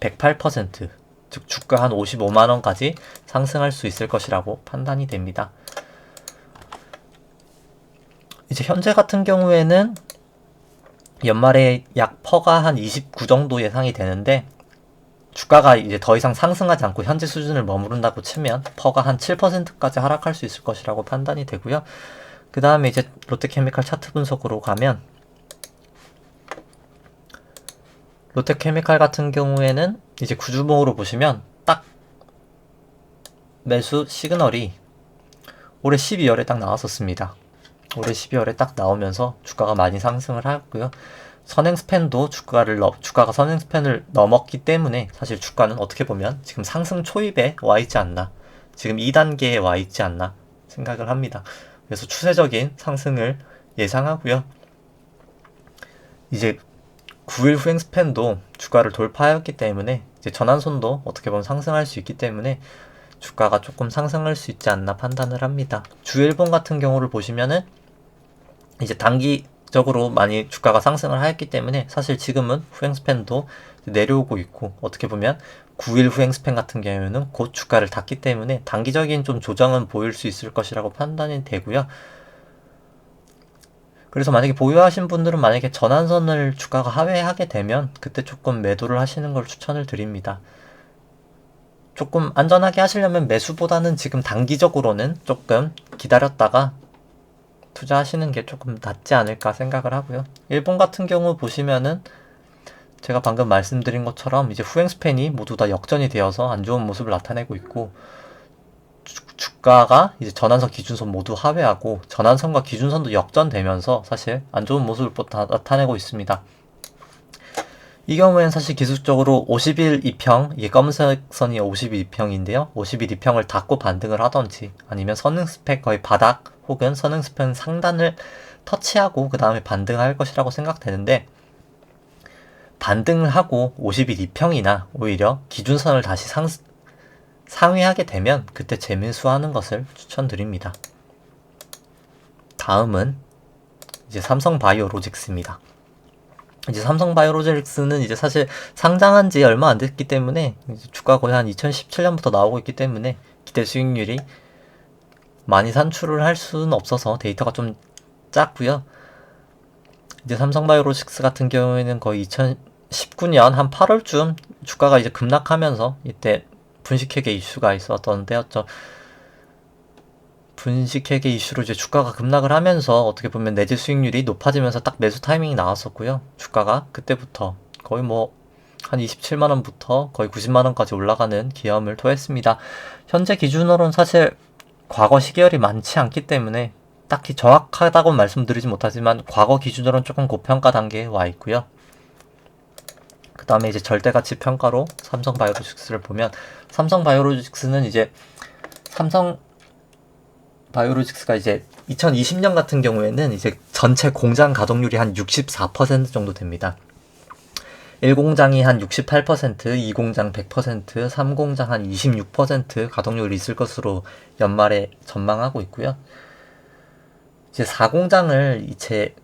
108%, 즉 주가 한 55만원까지 상승할 수 있을 것이라고 판단이 됩니다. 이제 현재 같은 경우에는 연말에 약 퍼가 한 29 정도 예상이 되는데, 주가가 이제 더 이상 상승하지 않고 현재 수준을 머무른다고 치면 퍼가 한 7%까지 하락할 수 있을 것이라고 판단이 되고요. 그 다음에 이제 롯데케미칼 차트 분석으로 가면, 롯데케미칼 같은 경우에는 이제 구주봉으로 보시면 딱 매수 시그널이 올해 12월에 딱 나왔었습니다. 올해 12월에 딱 나오면서 주가가 많이 상승을 하였고요. 선행 스팬도 주가가 선행 스팬을 넘었기 때문에 사실 주가는 어떻게 보면 지금 상승 초입에 와 있지 않나, 지금 2단계에 와 있지 않나 생각을 합니다. 그래서 추세적인 상승을 예상하고요. 이제 9일 후행 스팬도 주가를 돌파하였기 때문에 이제 전환선도 어떻게 보면 상승할 수 있기 때문에 주가가 조금 상승할 수 있지 않나 판단을 합니다. 주일봉 같은 경우를 보시면은 이제 단기적으로 많이 주가가 상승을 하였기 때문에 사실 지금은 후행 스팬도 내려오고 있고, 어떻게 보면 9일 후행 스팬 같은 경우에는 곧 주가를 닫기 때문에 단기적인 좀 조정은 보일 수 있을 것이라고 판단이 되고요. 그래서 만약에 보유하신 분들은 만약에 전환선을 주가가 하회하게 되면 그때 조금 매도를 하시는 걸 추천을 드립니다. 조금 안전하게 하시려면 매수보다는 지금 단기적으로는 조금 기다렸다가 투자하시는 게 조금 낫지 않을까 생각을 하고요. 일본 같은 경우 보시면은 제가 방금 말씀드린 것처럼 이제 후행 스팬이 모두 다 역전이 되어서 안 좋은 모습을 나타내고 있고, 주가가 이제 전환선, 기준선 모두 하회하고 전환선과 기준선도 역전되면서 사실 안 좋은 모습을 나타내고 있습니다. 이 경우에는 사실 기술적으로 50일 이평, 이게 검은색 선이 50일 이평인데요. 50일 이평을 닫고 반등을 하던지 아니면 선행 스펙 거의 바닥 혹은 선행 스펙 상단을 터치하고 그 다음에 반등할 것이라고 생각되는데, 반등을 하고 50일 이평이나 오히려 기준선을 다시 상회하게 되면 그때 재매수하는 것을 추천드립니다. 다음은 이제 삼성바이오로직스입니다. 이제 삼성바이오로직스는 이제 사실 상장한 지 얼마 안 됐기 때문에 주가 거의 한 2017년부터 나오고 있기 때문에 기대 수익률이 많이 산출을 할 수는 없어서 데이터가 좀 작고요. 이제 삼성바이오로직스 같은 경우에는 거의 2019년 한 8월쯤 주가가 이제 급락하면서 이때 분식회계 이슈가 있었던 때였죠. 분식회계 이슈로 이제 주가가 급락을 하면서 어떻게 보면 내재 수익률이 높아지면서 딱 매수 타이밍이 나왔었고요. 주가가 그때부터 거의 한 27만원부터 거의 90만원까지 올라가는 기염을 토했습니다. 현재 기준으로는 사실 과거 시계열이 많지 않기 때문에 딱히 정확하다고 말씀드리지 못하지만 과거 기준으로는 조금 고평가 단계에 와 있고요. 그 다음에 이제 절대가치 평가로 삼성바이오로직스를 보면, 삼성바이오로직스는 이제 바이오로직스가 이제 2020년 같은 경우에는 이제 전체 공장 가동률이 한 64% 정도 됩니다. 1공장이 한 68%, 2공장 100%, 3공장 한 26% 가동률이 있을 것으로 연말에 전망하고 있고요. 이제 4공장을 이제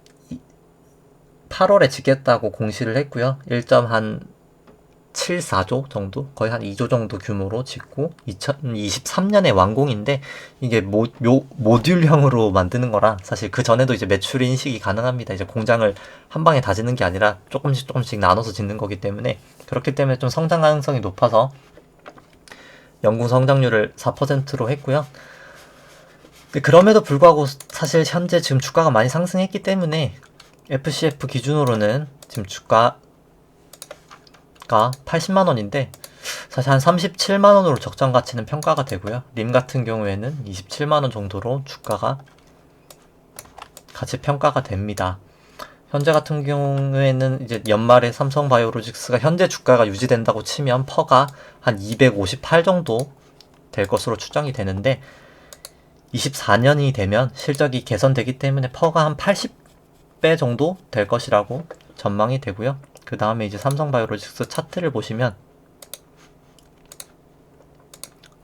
8월에 짓겠다고 공시를 했고요. 1.74조 정도? 거의 한 2조 정도 규모로 짓고 2023년에 완공인데, 이게 모듈형으로 만드는 거라 사실 그 전에도 이제 매출 인식이 가능합니다. 이제 공장을 한 방에 다 짓는 게 아니라 조금씩 나눠서 짓는 거기 때문에, 그렇기 때문에 좀 성장 가능성이 높아서 연구 성장률을 4%로 했고요. 그럼에도 불구하고 사실 현재 지금 주가가 많이 상승했기 때문에 FCF 기준으로는 지금 주가가 80만원인데 사실 한 37만원으로 적정 가치는 평가가 되고요. 림 같은 경우에는 27만원 정도로 주가가 가치 평가가 됩니다. 현재 같은 경우에는 이제 연말에 삼성바이오로직스가 현재 주가가 유지된다고 치면 퍼가 한 258 정도 될 것으로 추정이 되는데, 24년이 되면 실적이 개선되기 때문에 퍼가 한 80배 정도 될 것이라고 전망이 되고요. 그 다음에 이제 삼성바이오로직스 차트를 보시면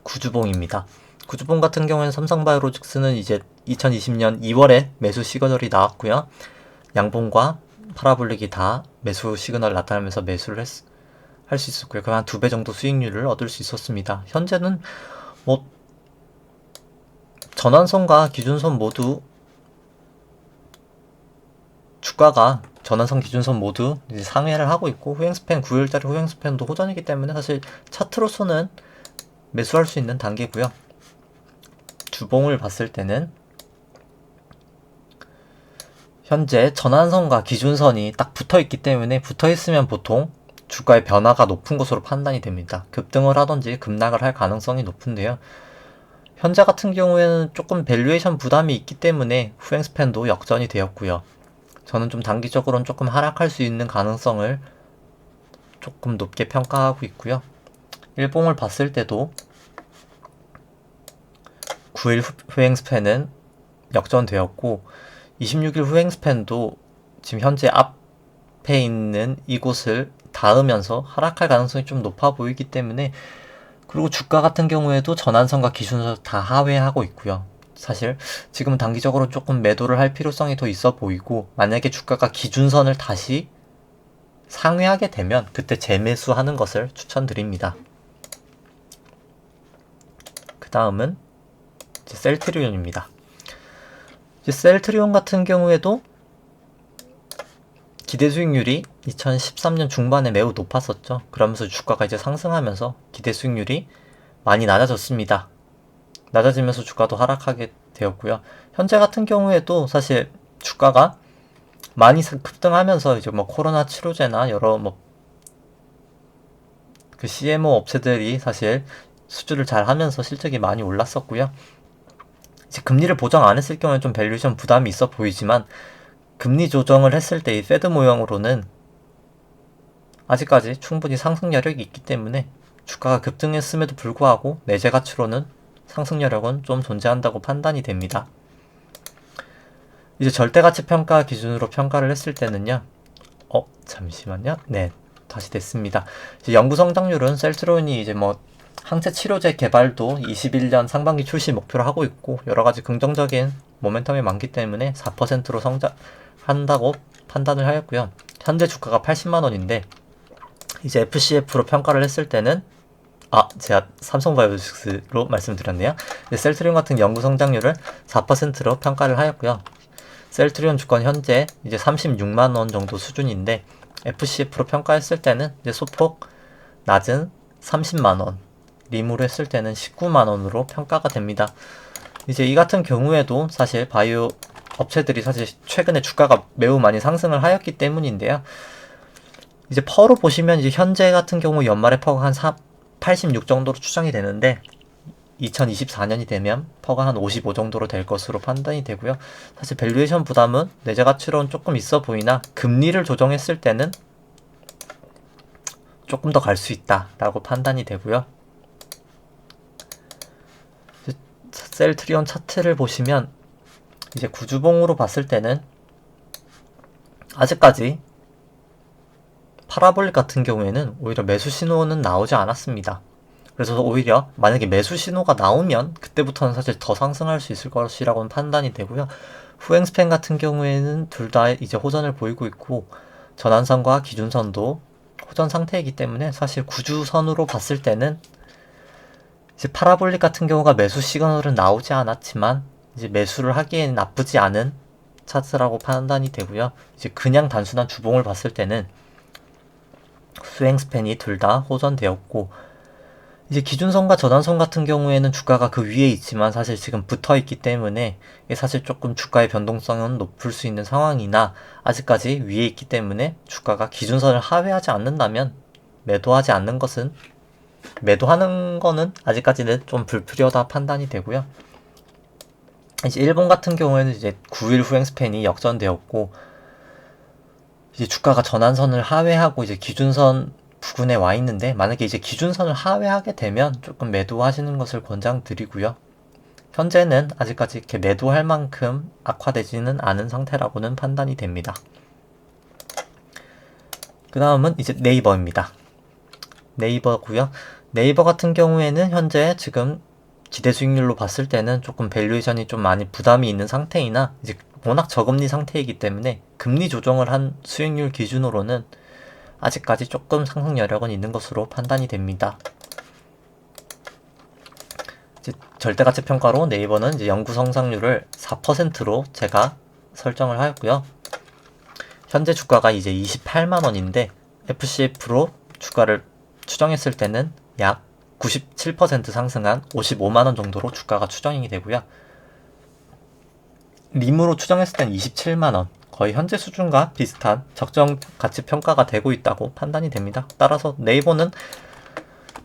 구주봉입니다. 구주봉 같은 경우에는 삼성바이오로직스는 이제 2020년 2월에 매수 시그널이 나왔고요. 양봉과 파라볼릭이 다 매수 시그널을 나타내면서 매수를 할 수 있었고요. 그럼 한 2배 정도 수익률을 얻을 수 있었습니다. 현재는 전환선과 기준선 모두 주가가 전환선 기준선 모두 이제 상회를 하고 있고, 후행스팬 9일짜리 후행스팬도 호전이기 때문에 사실 차트로서는 매수할 수 있는 단계고요. 주봉을 봤을 때는 현재 전환선과 기준선이 딱 붙어있기 때문에, 붙어있으면 보통 주가의 변화가 높은 것으로 판단이 됩니다. 급등을 하던지 급락을 할 가능성이 높은데요. 현재 같은 경우에는 조금 밸류에이션 부담이 있기 때문에 후행스팬도 역전이 되었고요. 저는 좀 단기적으로는 조금 하락할 수 있는 가능성을 조금 높게 평가하고 있고요. 일봉을 봤을 때도 9일 후행스팬은 역전되었고, 26일 후행스팬도 지금 현재 앞에 있는 이곳을 닿으면서 하락할 가능성이 좀 높아 보이기 때문에, 그리고 주가 같은 경우에도 전환선과 기준선 다 하회하고 있고요. 사실 지금은 단기적으로 조금 매도를 할 필요성이 더 있어 보이고, 만약에 주가가 기준선을 다시 상회하게 되면 그때 재매수하는 것을 추천드립니다. 그 다음은 이제 셀트리온입니다. 이제 셀트리온 같은 경우에도 기대 수익률이 2013년 중반에 매우 높았었죠. 그러면서 주가가 이제 상승하면서 기대 수익률이 많이 낮아졌습니다. 낮아지면서 주가도 하락하게 되었고요. 현재 같은 경우에도 사실 주가가 많이 급등하면서 이제 코로나 치료제나 여러 그 CMO 업체들이 사실 수주를 잘 하면서 실적이 많이 올랐었고요. 이제 금리를 보정 안 했을 경우에 좀 밸류에이션 부담이 있어 보이지만, 금리 조정을 했을 때 이 페드 모형으로는 아직까지 충분히 상승 여력이 있기 때문에 주가가 급등했음에도 불구하고 내재 가치로는 상승 여력은 좀 존재한다고 판단이 됩니다. 이제 절대가치 평가 기준으로 평가를 했을 때는요. 잠시만요. 네, 다시 됐습니다. 이제 연구 성장률은 셀트리온이 이제 항체 치료제 개발도 21년 상반기 출시 목표로 하고 있고 여러 가지 긍정적인 모멘텀이 많기 때문에 4%로 성장한다고 판단을 하였고요. 현재 주가가 80만 원인데 이제 FCF로 평가를 했을 때는 제가 삼성바이오로직스로 말씀드렸네요. 셀트리온 같은 연구 성장률을 4%로 평가를 하였고요. 셀트리온 주권 현재 이제 36만 원 정도 수준인데 FCF로 평가했을 때는 이제 소폭 낮은 30만 원, 림으로 했을 때는 19만 원으로 평가가 됩니다. 이제 이 같은 경우에도 사실 바이오 업체들이 사실 최근에 주가가 매우 많이 상승을 하였기 때문인데요. 이제 퍼로 보시면 이제 현재 같은 경우 연말에 퍼가 한 86 정도로 추정이 되는데 2024년이 되면 퍼가 한 55 정도로 될 것으로 판단이 되고요. 사실 밸류에이션 부담은 내재 가치로는 조금 있어 보이나 금리를 조정했을 때는 조금 더 갈 수 있다라고 판단이 되고요. 셀트리온 차트를 보시면 이제 구주봉으로 봤을 때는 아직까지 파라볼릭 같은 경우에는 오히려 매수 신호는 나오지 않았습니다. 그래서 오히려 만약에 매수 신호가 나오면 그때부터는 사실 더 상승할 수 있을 것이라고는 판단이 되고요. 후행스팬 같은 경우에는 둘 다 이제 호전을 보이고 있고 전환선과 기준선도 호전 상태이기 때문에 사실 구주선으로 봤을 때는 이제 파라볼릭 같은 경우가 매수 시그널은 나오지 않았지만 이제 매수를 하기에는 나쁘지 않은 차트라고 판단이 되고요. 이제 그냥 단순한 주봉을 봤을 때는 수행 스팬이 둘 다 호전되었고 이제 기준선과 전환선 같은 경우에는 주가가 그 위에 있지만 사실 지금 붙어 있기 때문에 이게 사실 조금 주가의 변동성은 높을 수 있는 상황이나 아직까지 위에 있기 때문에 주가가 기준선을 하회하지 않는다면 매도하는 거는 아직까지는 좀 불필요하다 판단이 되고요. 이제 일본 같은 경우에는 이제 9일 후행 스팬이 역전되었고 이제 주가가 전환선을 하회하고 이제 기준선 부근에 와 있는데 만약에 이제 기준선을 하회하게 되면 조금 매도하시는 것을 권장드리고요. 현재는 아직까지 이렇게 매도할 만큼 악화되지는 않은 상태라고는 판단이 됩니다. 그 다음은 이제 네이버입니다. 네이버고요. 네이버 같은 경우에는 현재 지금 기대 수익률로 봤을 때는 조금 밸류에이션이 좀 많이 부담이 있는 상태이나 이제 워낙 저금리 상태이기 때문에 금리 조정을 한 수익률 기준으로는 아직까지 조금 상승 여력은 있는 것으로 판단이 됩니다. 이제 절대가치 평가로 네이버는 이제 연구 성장률을 4%로 제가 설정을 하였고요. 현재 주가가 이제 28만 원인데 FCF로 주가를 추정했을 때는 약 97% 상승한 55만 원 정도로 주가가 추정이 되고요. 림으로 추정했을 때는 27만 원, 거의 현재 수준과 비슷한 적정 가치 평가가 되고 있다고 판단이 됩니다. 따라서 네이버는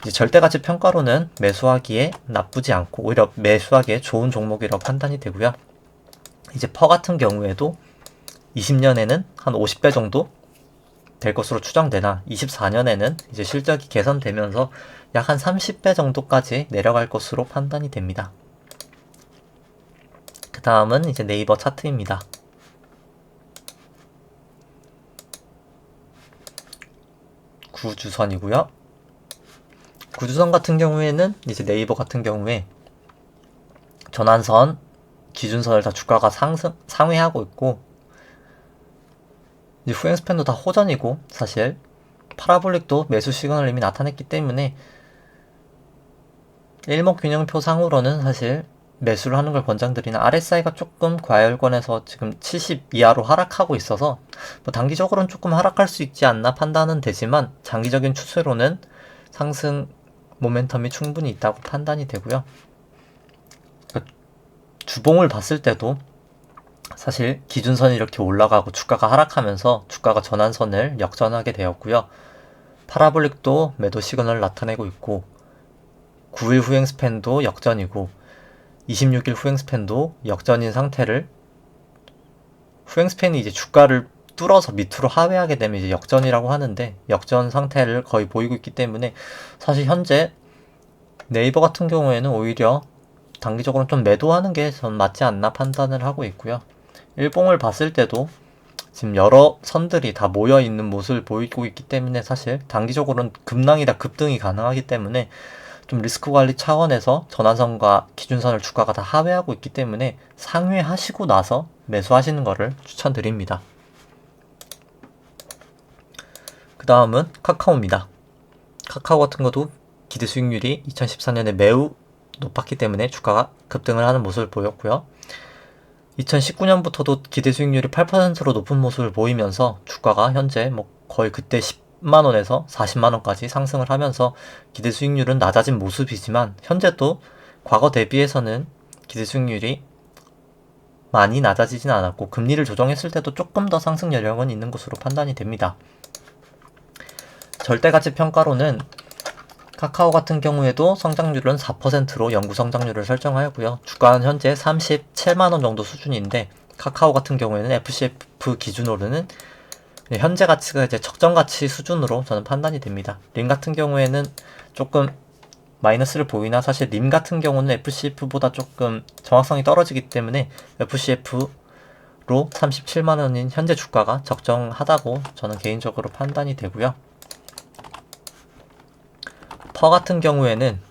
이제 절대가치 평가로는 매수하기에 나쁘지 않고 오히려 매수하기에 좋은 종목이라고 판단이 되고요. 이제 퍼 같은 경우에도 20년에는 한 50배 정도 될 것으로 추정되나 24년에는 이제 실적이 개선되면서 약 한 30배 정도까지 내려갈 것으로 판단이 됩니다. 그 다음은 이제 네이버 차트입니다. 구주선이고요. 구주선 같은 경우에는 이제 네이버 같은 경우에 전환선, 기준선을 다 주가가 상회하고 있고 이제 후행 스팬도 다 호전이고 사실 파라볼릭도 매수 시그널을 이미 나타냈기 때문에 일목균형표 상으로는 사실 매수를 하는 걸 권장드리는 RSI가 조금 과열권에서 지금 70 이하로 하락하고 있어서 단기적으로는 조금 하락할 수 있지 않나 판단은 되지만 장기적인 추세로는 상승 모멘텀이 충분히 있다고 판단이 되고요. 주봉을 봤을 때도 사실 기준선이 이렇게 올라가고 주가가 하락하면서 주가가 전환선을 역전하게 되었고요. 파라볼릭도 매도 시그널을 나타내고 있고 9일 후행 스팬도 역전이고 26일 후행 스팬도 역전인 상태를 후행 스팬이 이제 주가를 뚫어서 밑으로 하회하게 되면 이제 역전이라고 하는데, 역전 상태를 거의 보이고 있기 때문에 사실 현재 네이버 같은 경우에는 오히려 단기적으로 좀 매도하는 게 전 맞지 않나 판단을 하고 있고요. 일봉을 봤을 때도 지금 여러 선들이 다 모여 있는 모습을 보이고 있기 때문에 사실 단기적으로는 급락이다 급등이 가능하기 때문에 좀 리스크 관리 차원에서 전환선과 기준선을 주가가 다 하회하고 있기 때문에 상회하시고 나서 매수하시는 것을 추천드립니다. 그 다음은 카카오입니다. 카카오 같은 것도 기대 수익률이 2014년에 매우 높았기 때문에 주가가 급등을 하는 모습을 보였고요. 2019년부터도 기대 수익률이 8%로 높은 모습을 보이면서 주가가 현재 거의 그때 10만원에서 40만원까지 상승을 하면서 기대 수익률은 낮아진 모습이지만 현재 또 과거 대비해서는 기대 수익률이 많이 낮아지진 않았고 금리를 조정했을 때도 조금 더 상승 여력은 있는 것으로 판단이 됩니다. 절대가치 평가로는 카카오 같은 경우에도 성장률은 4%로 영구 성장률을 설정하였고요. 주가는 현재 37만원 정도 수준인데 카카오 같은 경우에는 FCF 기준으로는 현재 가치가 이제 적정 가치 수준으로 저는 판단이 됩니다. 림 같은 경우에는 조금 마이너스를 보이나 사실 림 같은 경우는 FCF보다 조금 정확성이 떨어지기 때문에 FCF로 37만원인 현재 주가가 적정하다고 저는 개인적으로 판단이 되고요. 퍼 같은 경우에는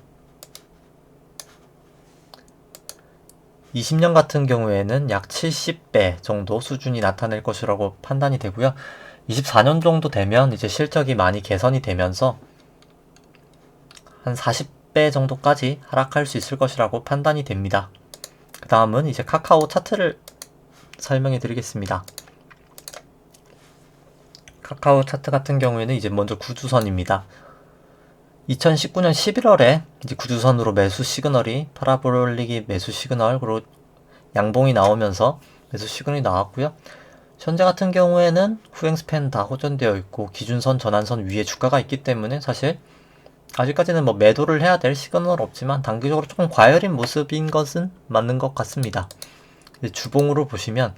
20년 같은 경우에는 약 70배 정도 수준이 나타낼 것이라고 판단이 되고요. 24년 정도 되면 이제 실적이 많이 개선이 되면서 한 40배 정도까지 하락할 수 있을 것이라고 판단이 됩니다. 그 다음은 이제 카카오 차트를 설명해 드리겠습니다. 카카오 차트 같은 경우에는 이제 먼저 구주선입니다. 2019년 11월에 이제 구주선으로 매수 시그널이 파라볼릭이 매수 시그널 그리고 양봉이 나오면서 매수 시그널이 나왔고요. 현재 같은 경우에는 후행 스팬 다 호전되어 있고 기준선 전환선 위에 주가가 있기 때문에 사실 아직까지는 매도를 해야 될 시그널은 없지만 단기적으로 조금 과열인 모습인 것은 맞는 것 같습니다. 주봉으로 보시면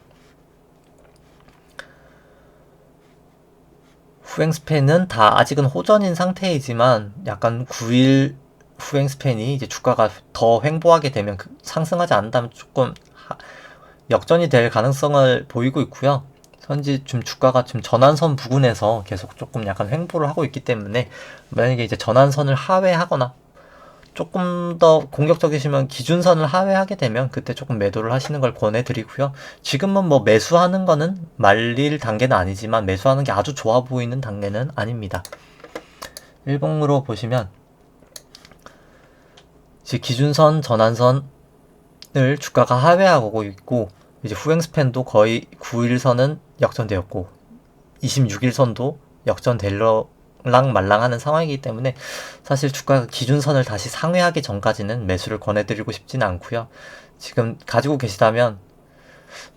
후행 스팬은 다 아직은 호전인 상태이지만 약간 9일 후행 스팬이 이제 주가가 더 횡보하게 되면 상승하지 않는다면 조금 역전이 될 가능성을 보이고 있고요. 현재 지금 주가가 지금 전환선 부근에서 계속 조금 약간 횡보를 하고 있기 때문에 만약에 이제 전환선을 하회하거나 조금 더 공격적이시면 기준선을 하회하게 되면 그때 조금 매도를 하시는 걸 권해드리고요. 지금은 매수하는 거는 말릴 단계는 아니지만 매수하는 게 아주 좋아 보이는 단계는 아닙니다. 일봉으로 보시면 이제 기준선, 전환선을 주가가 하회하고 있고 이제 후행 스팬도 거의 9일선은 역전되었고 26일선도 역전될랑 말랑하는 상황이기 때문에 사실 주가가 기준선을 다시 상회하기 전까지는 매수를 권해드리고 싶지는 않고요. 지금 가지고 계시다면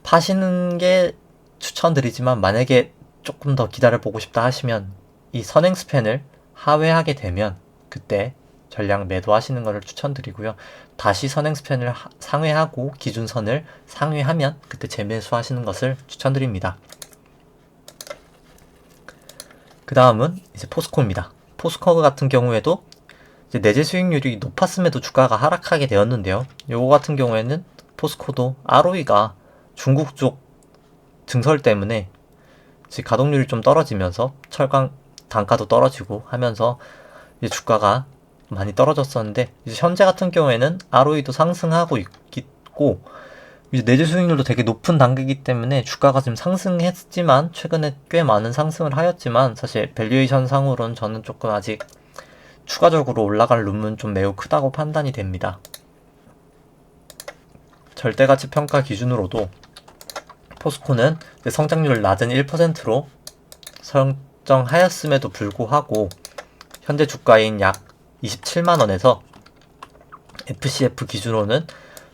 파시는 게 추천드리지만 만약에 조금 더 기다려보고 싶다 하시면 이 선행 스팬을 하회하게 되면 그때 전량 매도하시는 것을 추천드리고요. 다시 선행 스팬을 상회하고 기준선을 상회하면 그때 재매수하시는 것을 추천드립니다. 그 다음은 이제 포스코입니다. 포스코 같은 경우에도 이제 내재 수익률이 높았음에도 주가가 하락하게 되었는데요. 요거 같은 경우에는 포스코도 ROE가 중국 쪽 증설 때문에 이제 가동률이 좀 떨어지면서 철강 단가도 떨어지고 하면서 이제 주가가 많이 떨어졌었는데 이제 현재 같은 경우에는 ROE도 상승하고 있고 이제 내재 수익률도 되게 높은 단계이기 때문에 주가가 지금 상승했지만 최근에 꽤 많은 상승을 하였지만 사실 밸류에이션 상으로는 저는 조금 아직 추가적으로 올라갈 룸은 좀 매우 크다고 판단이 됩니다. 절대가치 평가 기준으로도 포스코는 성장률 낮은 1%로 설정하였음에도 불구하고 현재 주가인 약 27만원에서 FCF 기준으로는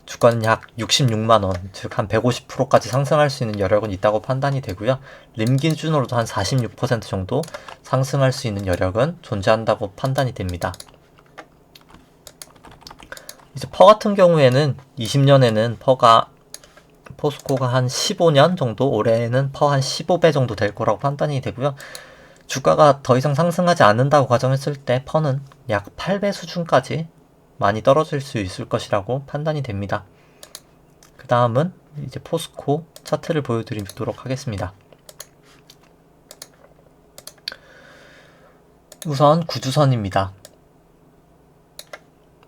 주가는 약 66만원, 즉 한 150%까지 상승할 수 있는 여력은 있다고 판단이 되고요. 림 기준으로도 한 46% 정도 상승할 수 있는 여력은 존재한다고 판단이 됩니다. 이제 퍼 같은 경우에는 20년에는 퍼가 포스코가 한 15년 정도, 올해는 퍼 한 15배 정도 될 거라고 판단이 되고요. 주가가 더 이상 상승하지 않는다고 가정했을 때 퍼는 약 8배 수준까지 많이 떨어질 수 있을 것이라고 판단이 됩니다. 그 다음은 이제 포스코 차트를 보여드리도록 하겠습니다. 우선 구주선입니다.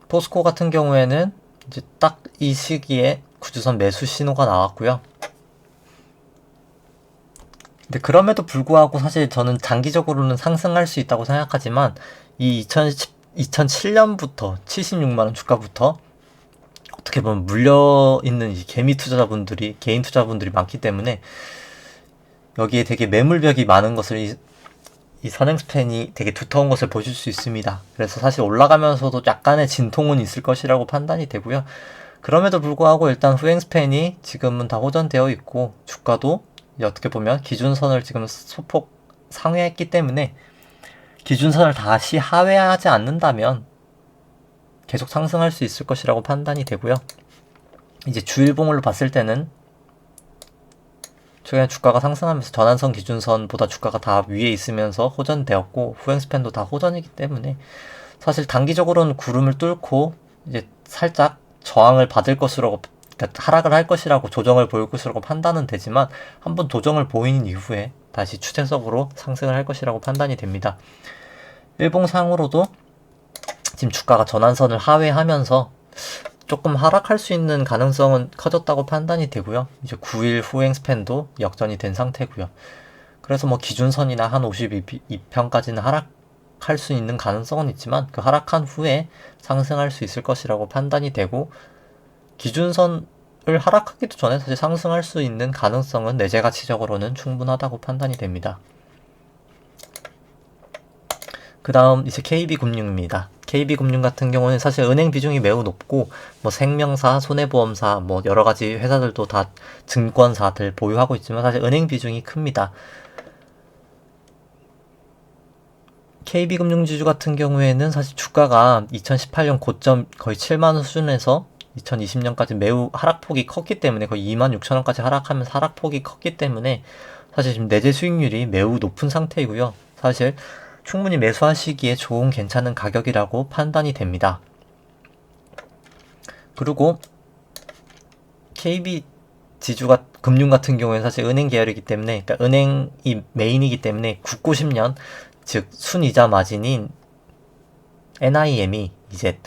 포스코 같은 경우에는 이제 딱 이 시기에 구주선 매수 신호가 나왔고요. 근데 그럼에도 불구하고 사실 저는 장기적으로는 상승할 수 있다고 생각하지만 이 2007년부터 76만원 주가부터 어떻게 보면 물려있는 이 개미 투자자분들이, 개인 투자분들이 많기 때문에 여기에 되게 매물벽이 많은 것을 이 선행 스팬이 되게 두터운 것을 보실 수 있습니다. 그래서 사실 올라가면서도 약간의 진통은 있을 것이라고 판단이 되고요. 그럼에도 불구하고 일단 후행 스팬이 지금은 다 호전되어 있고 주가도 어떻게 보면 기준선을 지금 소폭 상회했기 때문에 기준선을 다시 하회하지 않는다면 계속 상승할 수 있을 것이라고 판단이 되고요. 이제 주일봉으로 봤을 때는 최근에 주가가 상승하면서 전환선 기준선보다 주가가 다 위에 있으면서 호전되었고 후행 스팬도 다 호전이기 때문에 사실 단기적으로는 구름을 뚫고 이제 살짝 저항을 받을 것으로, 그러니까 하락을 할 것이라고, 조정을 보일 것이라고 판단은 되지만 한번 조정을 보인 이후에 다시 추세적으로 상승을 할 것이라고 판단이 됩니다. 일봉상으로도 지금 주가가 전환선을 하회하면서 조금 하락할 수 있는 가능성은 커졌다고 판단이 되고요. 이제 9일 후행 스팬도 역전이 된 상태고요. 그래서 뭐 기준선이나 한 52평까지는 하락할 수 있는 가능성은 있지만 그 하락한 후에 상승할 수 있을 것이라고 판단이 되고, 기준선을 하락하기도 전에 사실 상승할 수 있는 가능성은 내재 가치적으로는 충분하다고 판단이 됩니다. 그 다음 이제 KB금융입니다. KB금융 같은 경우는 사실 은행 비중이 매우 높고 뭐 생명사, 손해보험사, 뭐 여러가지 회사들도 다 증권사들 보유하고 있지만 사실 은행 비중이 큽니다. KB금융지주 같은 경우에는 사실 주가가 2018년 고점 거의 7만원 수준에서 2020년까지 매우 하락폭이 컸기 때문에 거의 26,000원까지 하락하면서 하락폭이 컸기 때문에 사실 지금 내재 수익률이 매우 높은 상태이고요. 사실 충분히 매수하시기에 좋은 괜찮은 가격이라고 판단이 됩니다. 그리고 KB 지주가 금융 같은 경우에는 사실 은행 계열이기 때문에, 그러니까 은행이 메인이기 때문에 굳고 10년, 즉 순이자 마진인 NIM이 이제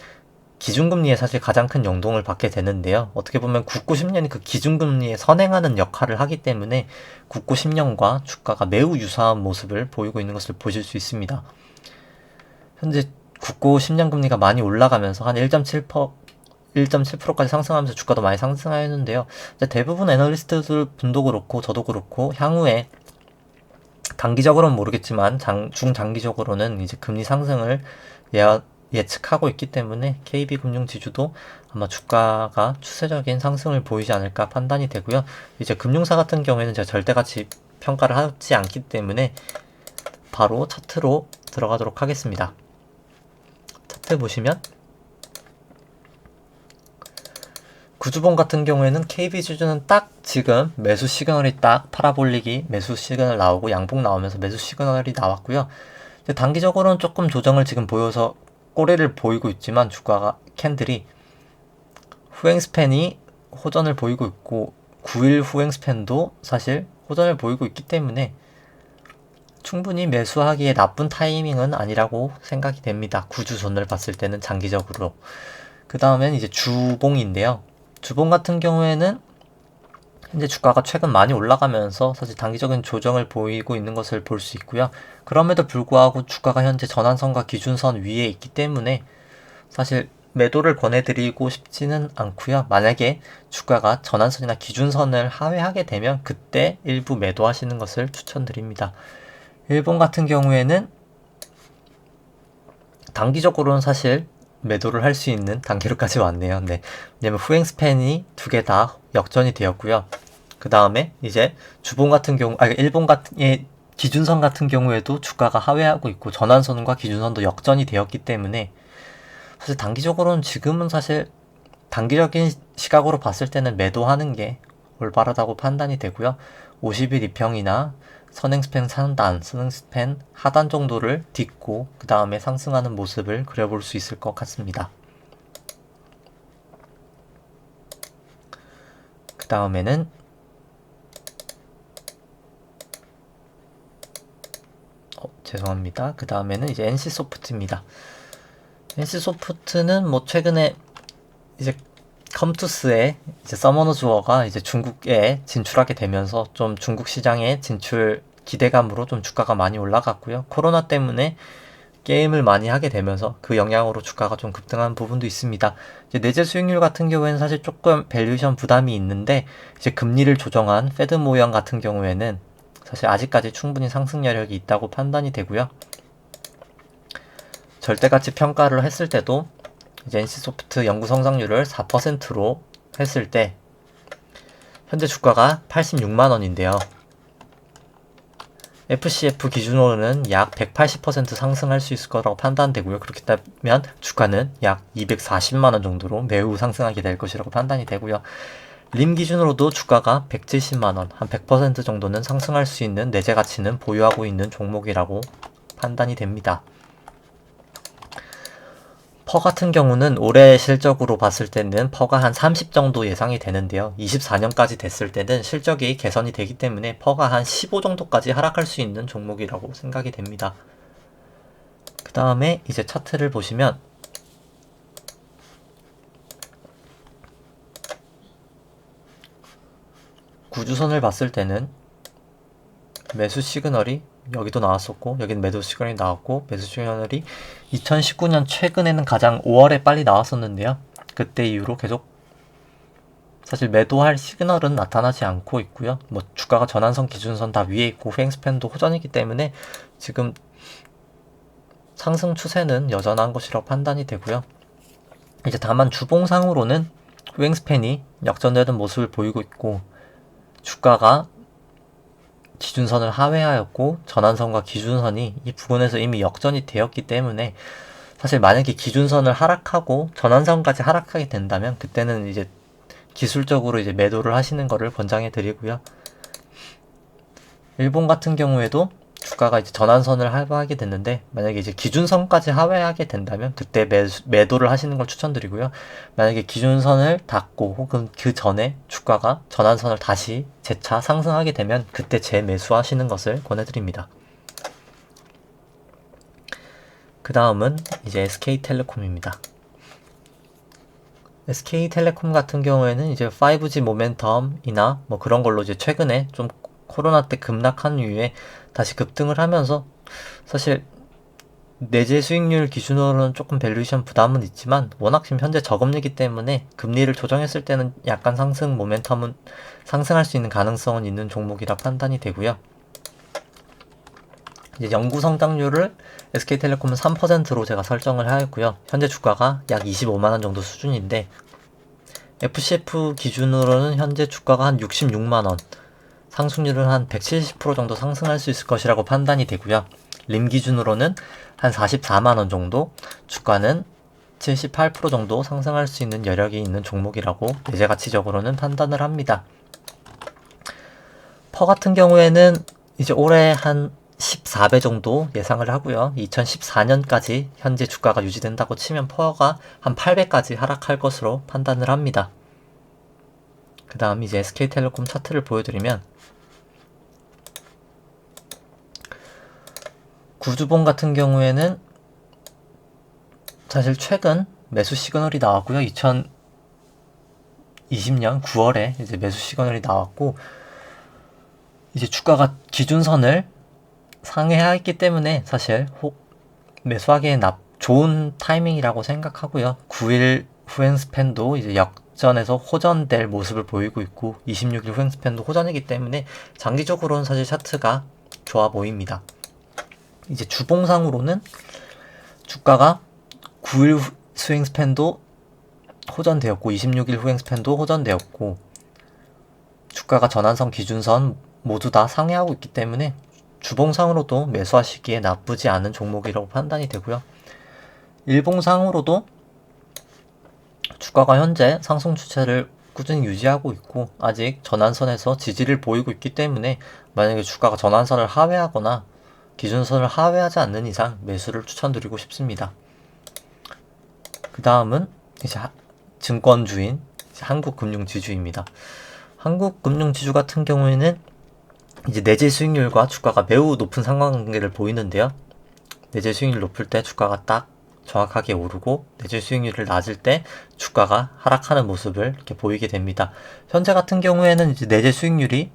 기준금리에 사실 가장 큰 연동을 받게 되는데요. 어떻게 보면 굳고 10년이 그 기준금리에 선행하는 역할을 하기 때문에 굳고 10년과 주가가 매우 유사한 모습을 보이고 있는 것을 보실 수 있습니다. 현재 굳고 10년 금리가 많이 올라가면서 한 1.7%까지 상승하면서 주가도 많이 상승하였는데요. 대부분 애널리스트들 분도 그렇고 저도 그렇고 향후에 단기적으로는 모르겠지만 중장기적으로는 이제 금리 상승을 예측하고 있기 때문에 KB금융지주도 아마 주가가 추세적인 상승을 보이지 않을까 판단이 되고요. 이제 금융사 같은 경우에는 제가 절대가치 평가를 하지 않기 때문에 바로 차트로 들어가도록 하겠습니다. 차트 보시면 구주봉 같은 경우에는 KB지주는 딱 지금 매수 시그널이 딱 파라볼릭이 매수 시그널 나오고 양봉 나오면서 매수 시그널이 나왔고요. 단기적으로는 조금 조정을 지금 보여서 꼬리를 보이고 있지만 주가가 캔들이 후행 스팬이 호전을 보이고 있고 9일 후행 스팬도 사실 호전을 보이고 있기 때문에 충분히 매수하기에 나쁜 타이밍은 아니라고 생각이 됩니다. 구주선을 봤을 때는 장기적으로. 그 다음엔 이제 주봉인데요. 주봉 같은 경우에는 현재 주가가 최근 많이 올라가면서 사실 단기적인 조정을 보이고 있는 것을 볼 수 있고요. 그럼에도 불구하고 주가가 현재 전환선과 기준선 위에 있기 때문에 사실 매도를 권해드리고 싶지는 않고요. 만약에 주가가 전환선이나 기준선을 하회하게 되면 그때 일부 매도하시는 것을 추천드립니다. 일본 같은 경우에는 단기적으로는 사실 매도를 할 수 있는 단계로까지 왔네요. 네. 왜냐면 후행 스팬이 두 개 다 역전이 되었고요. 그 다음에 이제 주봉 같은 경우, 일본 같은 기준선 같은 경우에도 주가가 하회하고 있고 전환선과 기준선도 역전이 되었기 때문에 사실 단기적으로는 지금은 사실 단기적인 시각으로 봤을 때는 매도하는 게 올바르다고 판단이 되고요. 50일 이평이나 선행스팬 상단, 선행스팬 하단 정도를 딛고 그 다음에 상승하는 모습을 그려볼 수 있을 것 같습니다. 그 다음에는 죄송합니다. 그 다음에는 이제 NC소프트입니다. NC소프트는 뭐 최근에 이제 컴투스의 이제 서머너 주어가 이제 중국에 진출하게 되면서 좀 중국 시장에 진출 기대감으로 좀 주가가 많이 올라갔고요. 코로나 때문에 게임을 많이 하게 되면서 그 영향으로 주가가 좀 급등한 부분도 있습니다. 이제 내재 수익률 같은 경우에는 사실 조금 밸류에이션 부담이 있는데 이제 금리를 조정한 페드 모형 같은 경우에는 사실 아직까지 충분히 상승 여력이 있다고 판단이 되고요. 절대가치 평가를 했을 때도 이제 NC소프트 연구 성장률을 4%로 했을 때 현재 주가가 86만원인데요. FCF 기준으로는 약 180% 상승할 수 있을 거라고 판단되고요. 그렇기 때문에 주가는 약 240만원 정도로 매우 상승하게 될 것이라고 판단이 되고요. 림 기준으로도 주가가 170만원, 한 100% 정도는 상승할 수 있는 내재 가치는 보유하고 있는 종목이라고 판단이 됩니다. 퍼 같은 경우는 올해 실적으로 봤을 때는 퍼가 한 30 정도 예상이 되는데요. 24년까지 됐을 때는 실적이 개선이 되기 때문에 퍼가 한 15 정도까지 하락할 수 있는 종목이라고 생각이 됩니다. 그 다음에 이제 차트를 보시면 구주선을 봤을 때는 매수 시그널이 여기도 나왔었고 여기는 매도 시그널이 나왔고 매수 시그널이 2019년 최근에는 가장 5월에 빨리 나왔었는데요. 그때 이후로 계속 사실 매도할 시그널은 나타나지 않고 있고요. 뭐 주가가 전환선 기준선 다 위에 있고 후행스팬도 호전이기 때문에 지금 상승 추세는 여전한 것이라고 판단이 되고요. 이제 다만 주봉상으로는 후행스팬이 역전되는 모습을 보이고 있고 주가가 기준선을 하회하였고 전환선과 기준선이 이 부분에서 이미 역전이 되었기 때문에 사실 만약에 기준선을 하락하고 전환선까지 하락하게 된다면 그때는 이제 기술적으로 이제 매도를 하시는 거를 권장해 드리고요. 일본 같은 경우에도 주가가 이제 전환선을 하회하게 됐는데 만약에 이제 기준선까지 하회하게 된다면 그때 매도를 하시는 걸 추천드리고요. 만약에 기준선을 닫고 혹은 그 전에 주가가 전환선을 다시 재차 상승하게 되면 그때 재매수하시는 것을 권해드립니다. 그 다음은 이제 SK텔레콤입니다. SK텔레콤 같은 경우에는 이제 5G 모멘텀이나 뭐 그런 걸로 이제 최근에 좀 코로나 때 급락한 이후에 다시 급등을 하면서 사실 내재 수익률 기준으로는 조금 밸류에이션 부담은 있지만 워낙 지금 현재 저금리이기 때문에 금리를 조정했을 때는 약간 상승 모멘텀은 상승할 수 있는 가능성은 있는 종목이라 판단이 되고요. 이제 연구 성장률을 SK텔레콤은 3%로 제가 설정을 하였고요. 현재 주가가 약 25만원 정도 수준인데 FCF 기준으로는 현재 주가가 한 66만원, 상승률은 한 170% 정도 상승할 수 있을 것이라고 판단이 되고요. 림 기준으로는 한 44만원 정도, 주가는 78% 정도 상승할 수 있는 여력이 있는 종목이라고 내재 가치적으로는 판단을 합니다. 퍼 같은 경우에는 이제 올해 한 14배 정도 예상을 하고요. 2014년까지 현재 주가가 유지된다고 치면 퍼가 한 8배까지 하락할 것으로 판단을 합니다. 그 다음 이제 SK텔레콤 차트를 보여드리면 구주봉 같은 경우에는 사실 최근 매수 시그널이 나왔고요. 2020년 9월에 이제 매수 시그널이 나왔고 이제 주가가 기준선을 상회하였기 때문에 사실 매수하기에 좋은 타이밍이라고 생각하고요. 9일 후행스팬도 이제 역전해서 호전될 모습을 보이고 있고 26일 후행스팬도 호전이기 때문에 장기적으로는 사실 차트가 좋아 보입니다. 이제 주봉상으로는 주가가 9일 스윙스팬도 호전되었고 26일 후행스팬도 호전되었고 주가가 전환선 기준선 모두 다 상회하고 있기 때문에 주봉상으로도 매수하시기에 나쁘지 않은 종목이라고 판단이 되고요. 일봉상으로도 주가가 현재 상승 추세를 꾸준히 유지하고 있고 아직 전환선에서 지지를 보이고 있기 때문에 만약에 주가가 전환선을 하회하거나 기준선을 하회하지 않는 이상 매수를 추천드리고 싶습니다. 그 다음은 이제 증권주인 한국금융지주입니다. 한국금융지주 같은 경우에는 이제 내재 수익률과 주가가 매우 높은 상관관계를 보이는데요. 내재 수익률 높을 때 주가가 딱 정확하게 오르고 내재 수익률을 낮을 때 주가가 하락하는 모습을 이렇게 보이게 됩니다. 현재 같은 경우에는 이제 내재 수익률이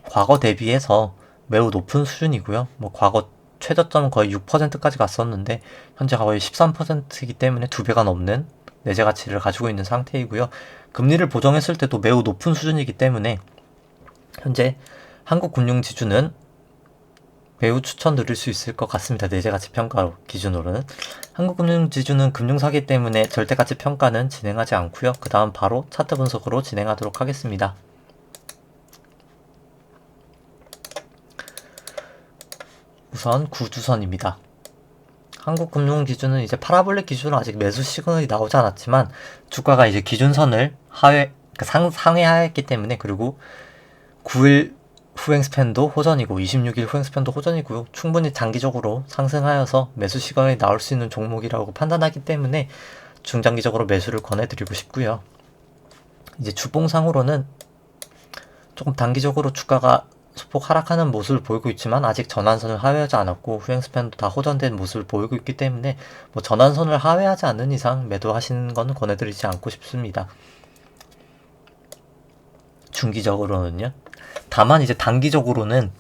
과거 대비해서 매우 높은 수준이고요. 뭐 과거 최저점은 거의 6%까지 갔었는데 현재 거의 13%이기 때문에 2배가 넘는 내재 가치를 가지고 있는 상태이고요. 금리를 보정했을 때도 매우 높은 수준이기 때문에 현재 한국금융지주는 매우 추천드릴 수 있을 것 같습니다. 내재가치 평가 기준으로는. 한국금융지주는 금융사기 때문에 절대가치 평가는 진행하지 않고요. 그 다음 바로 차트 분석으로 진행하도록 하겠습니다. 우선 구주선입니다. 한국금융기준은 이제 파라볼릭 기준으로 아직 매수 시그널이 나오지 않았지만 주가가 이제 기준선을 상회하였기 때문에, 그리고 9일 후행 스팬도 호전이고 26일 후행 스팬도 호전이고요. 충분히 장기적으로 상승하여서 매수 시그널이 나올 수 있는 종목이라고 판단하기 때문에 중장기적으로 매수를 권해드리고 싶고요. 이제 주봉상으로는 조금 단기적으로 주가가 소폭 하락하는 모습을 보이고 있지만 아직 전환선을 하회하지 않았고 후행 스팬도 다 호전된 모습을 보이고 있기 때문에 뭐 전환선을 하회하지 않는 이상 매도하시는 건 권해드리지 않고 싶습니다. 중기적으로는요. 다만 이제 단기적으로는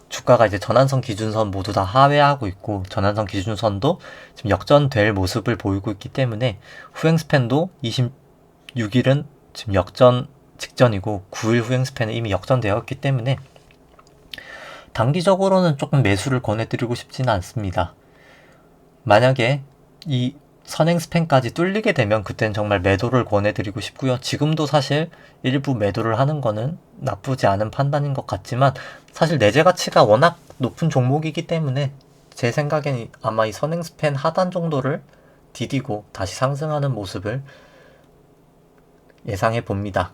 주가가 이제 전환선 기준선 모두 다 하회하고 있고 전환선 기준선도 지금 역전될 모습을 보이고 있기 때문에 후행 스팬도 26일은 지금 역전 직전이고 9일 후행 스팬은 이미 역전되었기 때문에 단기적으로는 조금 매수를 권해드리고 싶지는 않습니다. 만약에 이 선행 스팬까지 뚫리게 되면 그땐 정말 매도를 권해드리고 싶고요. 지금도 사실 일부 매도를 하는 거는 나쁘지 않은 판단인 것 같지만 사실 내재 가치가 워낙 높은 종목이기 때문에 제 생각엔 아마 이 선행 스팬 하단 정도를 디디고 다시 상승하는 모습을 예상해 봅니다.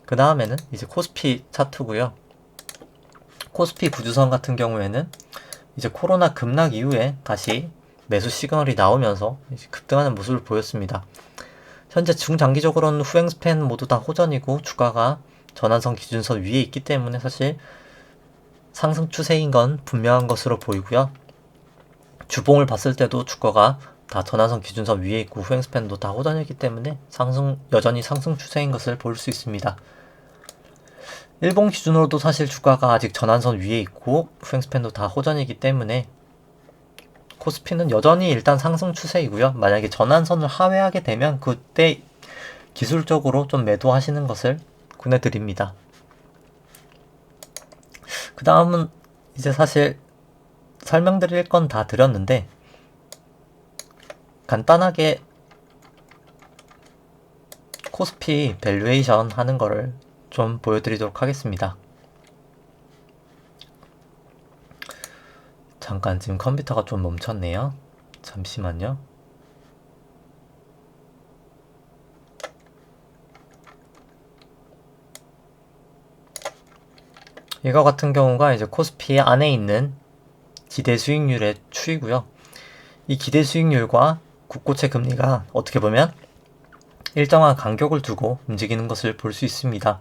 그 다음에는 이제 코스피 차트고요. 코스피 구주선 같은 경우에는 이제 코로나 급락 이후에 다시 매수 시그널이 나오면서 급등하는 모습을 보였습니다. 현재 중장기적으로는 후행 스팬 모두 다 호전이고 주가가 전환선 기준선 위에 있기 때문에 사실 상승 추세인 건 분명한 것으로 보이고요. 주봉을 봤을 때도 주가가 다 전환선 기준선 위에 있고 후행 스팬도 다 호전이기 때문에 여전히 상승 추세인 것을 볼 수 있습니다. 일본 기준으로도 사실 주가가 아직 전환선 위에 있고 후행 스팬도 다 호전이기 때문에 코스피는 여전히 일단 상승 추세이고요. 만약에 전환선을 하회하게 되면 그때 기술적으로 좀 매도하시는 것을 권해드립니다. 그 다음은 이제 사실 설명드릴 건 다 드렸는데 간단하게 코스피 밸류에이션 하는 거를 좀 보여드리도록 하겠습니다. 잠깐 지금 컴퓨터가 좀 멈췄네요. 잠시만요. 이거 같은 경우가 이제 코스피 안에 있는 기대 수익률의 추이고요. 이 기대 수익률과 국고채 금리가 어떻게 보면 일정한 간격을 두고 움직이는 것을 볼 수 있습니다.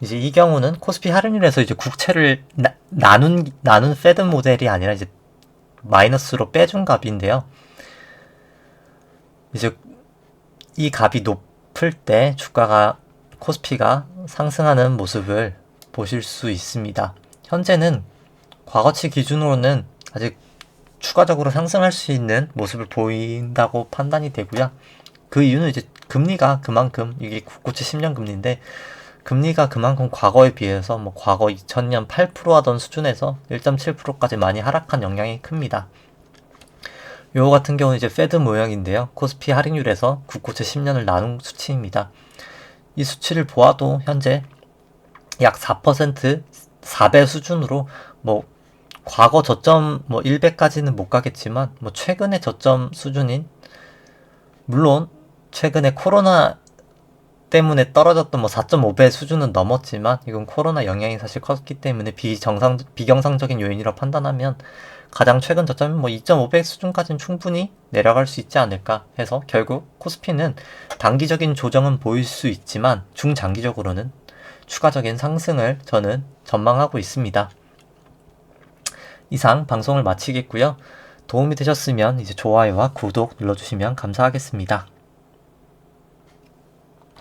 이제 이 경우는 코스피 할인율에서 이제 국채를 나눈 페드 모델이 아니라 이제 마이너스로 빼준 값인데요. 이제 이 값이 높을 때 주가가 코스피가 상승하는 모습을 보실 수 있습니다. 현재는 과거치 기준으로는 아직 추가적으로 상승할 수 있는 모습을 보인다고 판단이 되고요. 그 이유는 이제 금리가 그만큼, 이게 국고채 10년 금리인데 금리가 그만큼 과거에 비해서 뭐 과거 2000년 8% 하던 수준에서 1.7%까지 많이 하락한 영향이 큽니다. 요거 같은 경우는 이제 페드 모형인데요. 코스피 할인율에서 국고채 10년을 나눈 수치입니다. 이 수치를 보아도 현재 약 4%, 4배 수준으로 뭐 과거 저점 뭐 100까지는 못 가겠지만 뭐 최근의 저점 수준인, 물론 최근에 코로나 때문에 떨어졌던 뭐 4.5배 수준은 넘었지만 이건 코로나 영향이 사실 컸기 때문에 비경상적인 요인이라고 판단하면 가장 최근 저점은 뭐 2.5배 수준까지는 충분히 내려갈 수 있지 않을까 해서 결국 코스피는 단기적인 조정은 보일 수 있지만 중장기적으로는 추가적인 상승을 저는 전망하고 있습니다. 이상 방송을 마치겠고요. 도움이 되셨으면 이제 좋아요와 구독 눌러주시면 감사하겠습니다.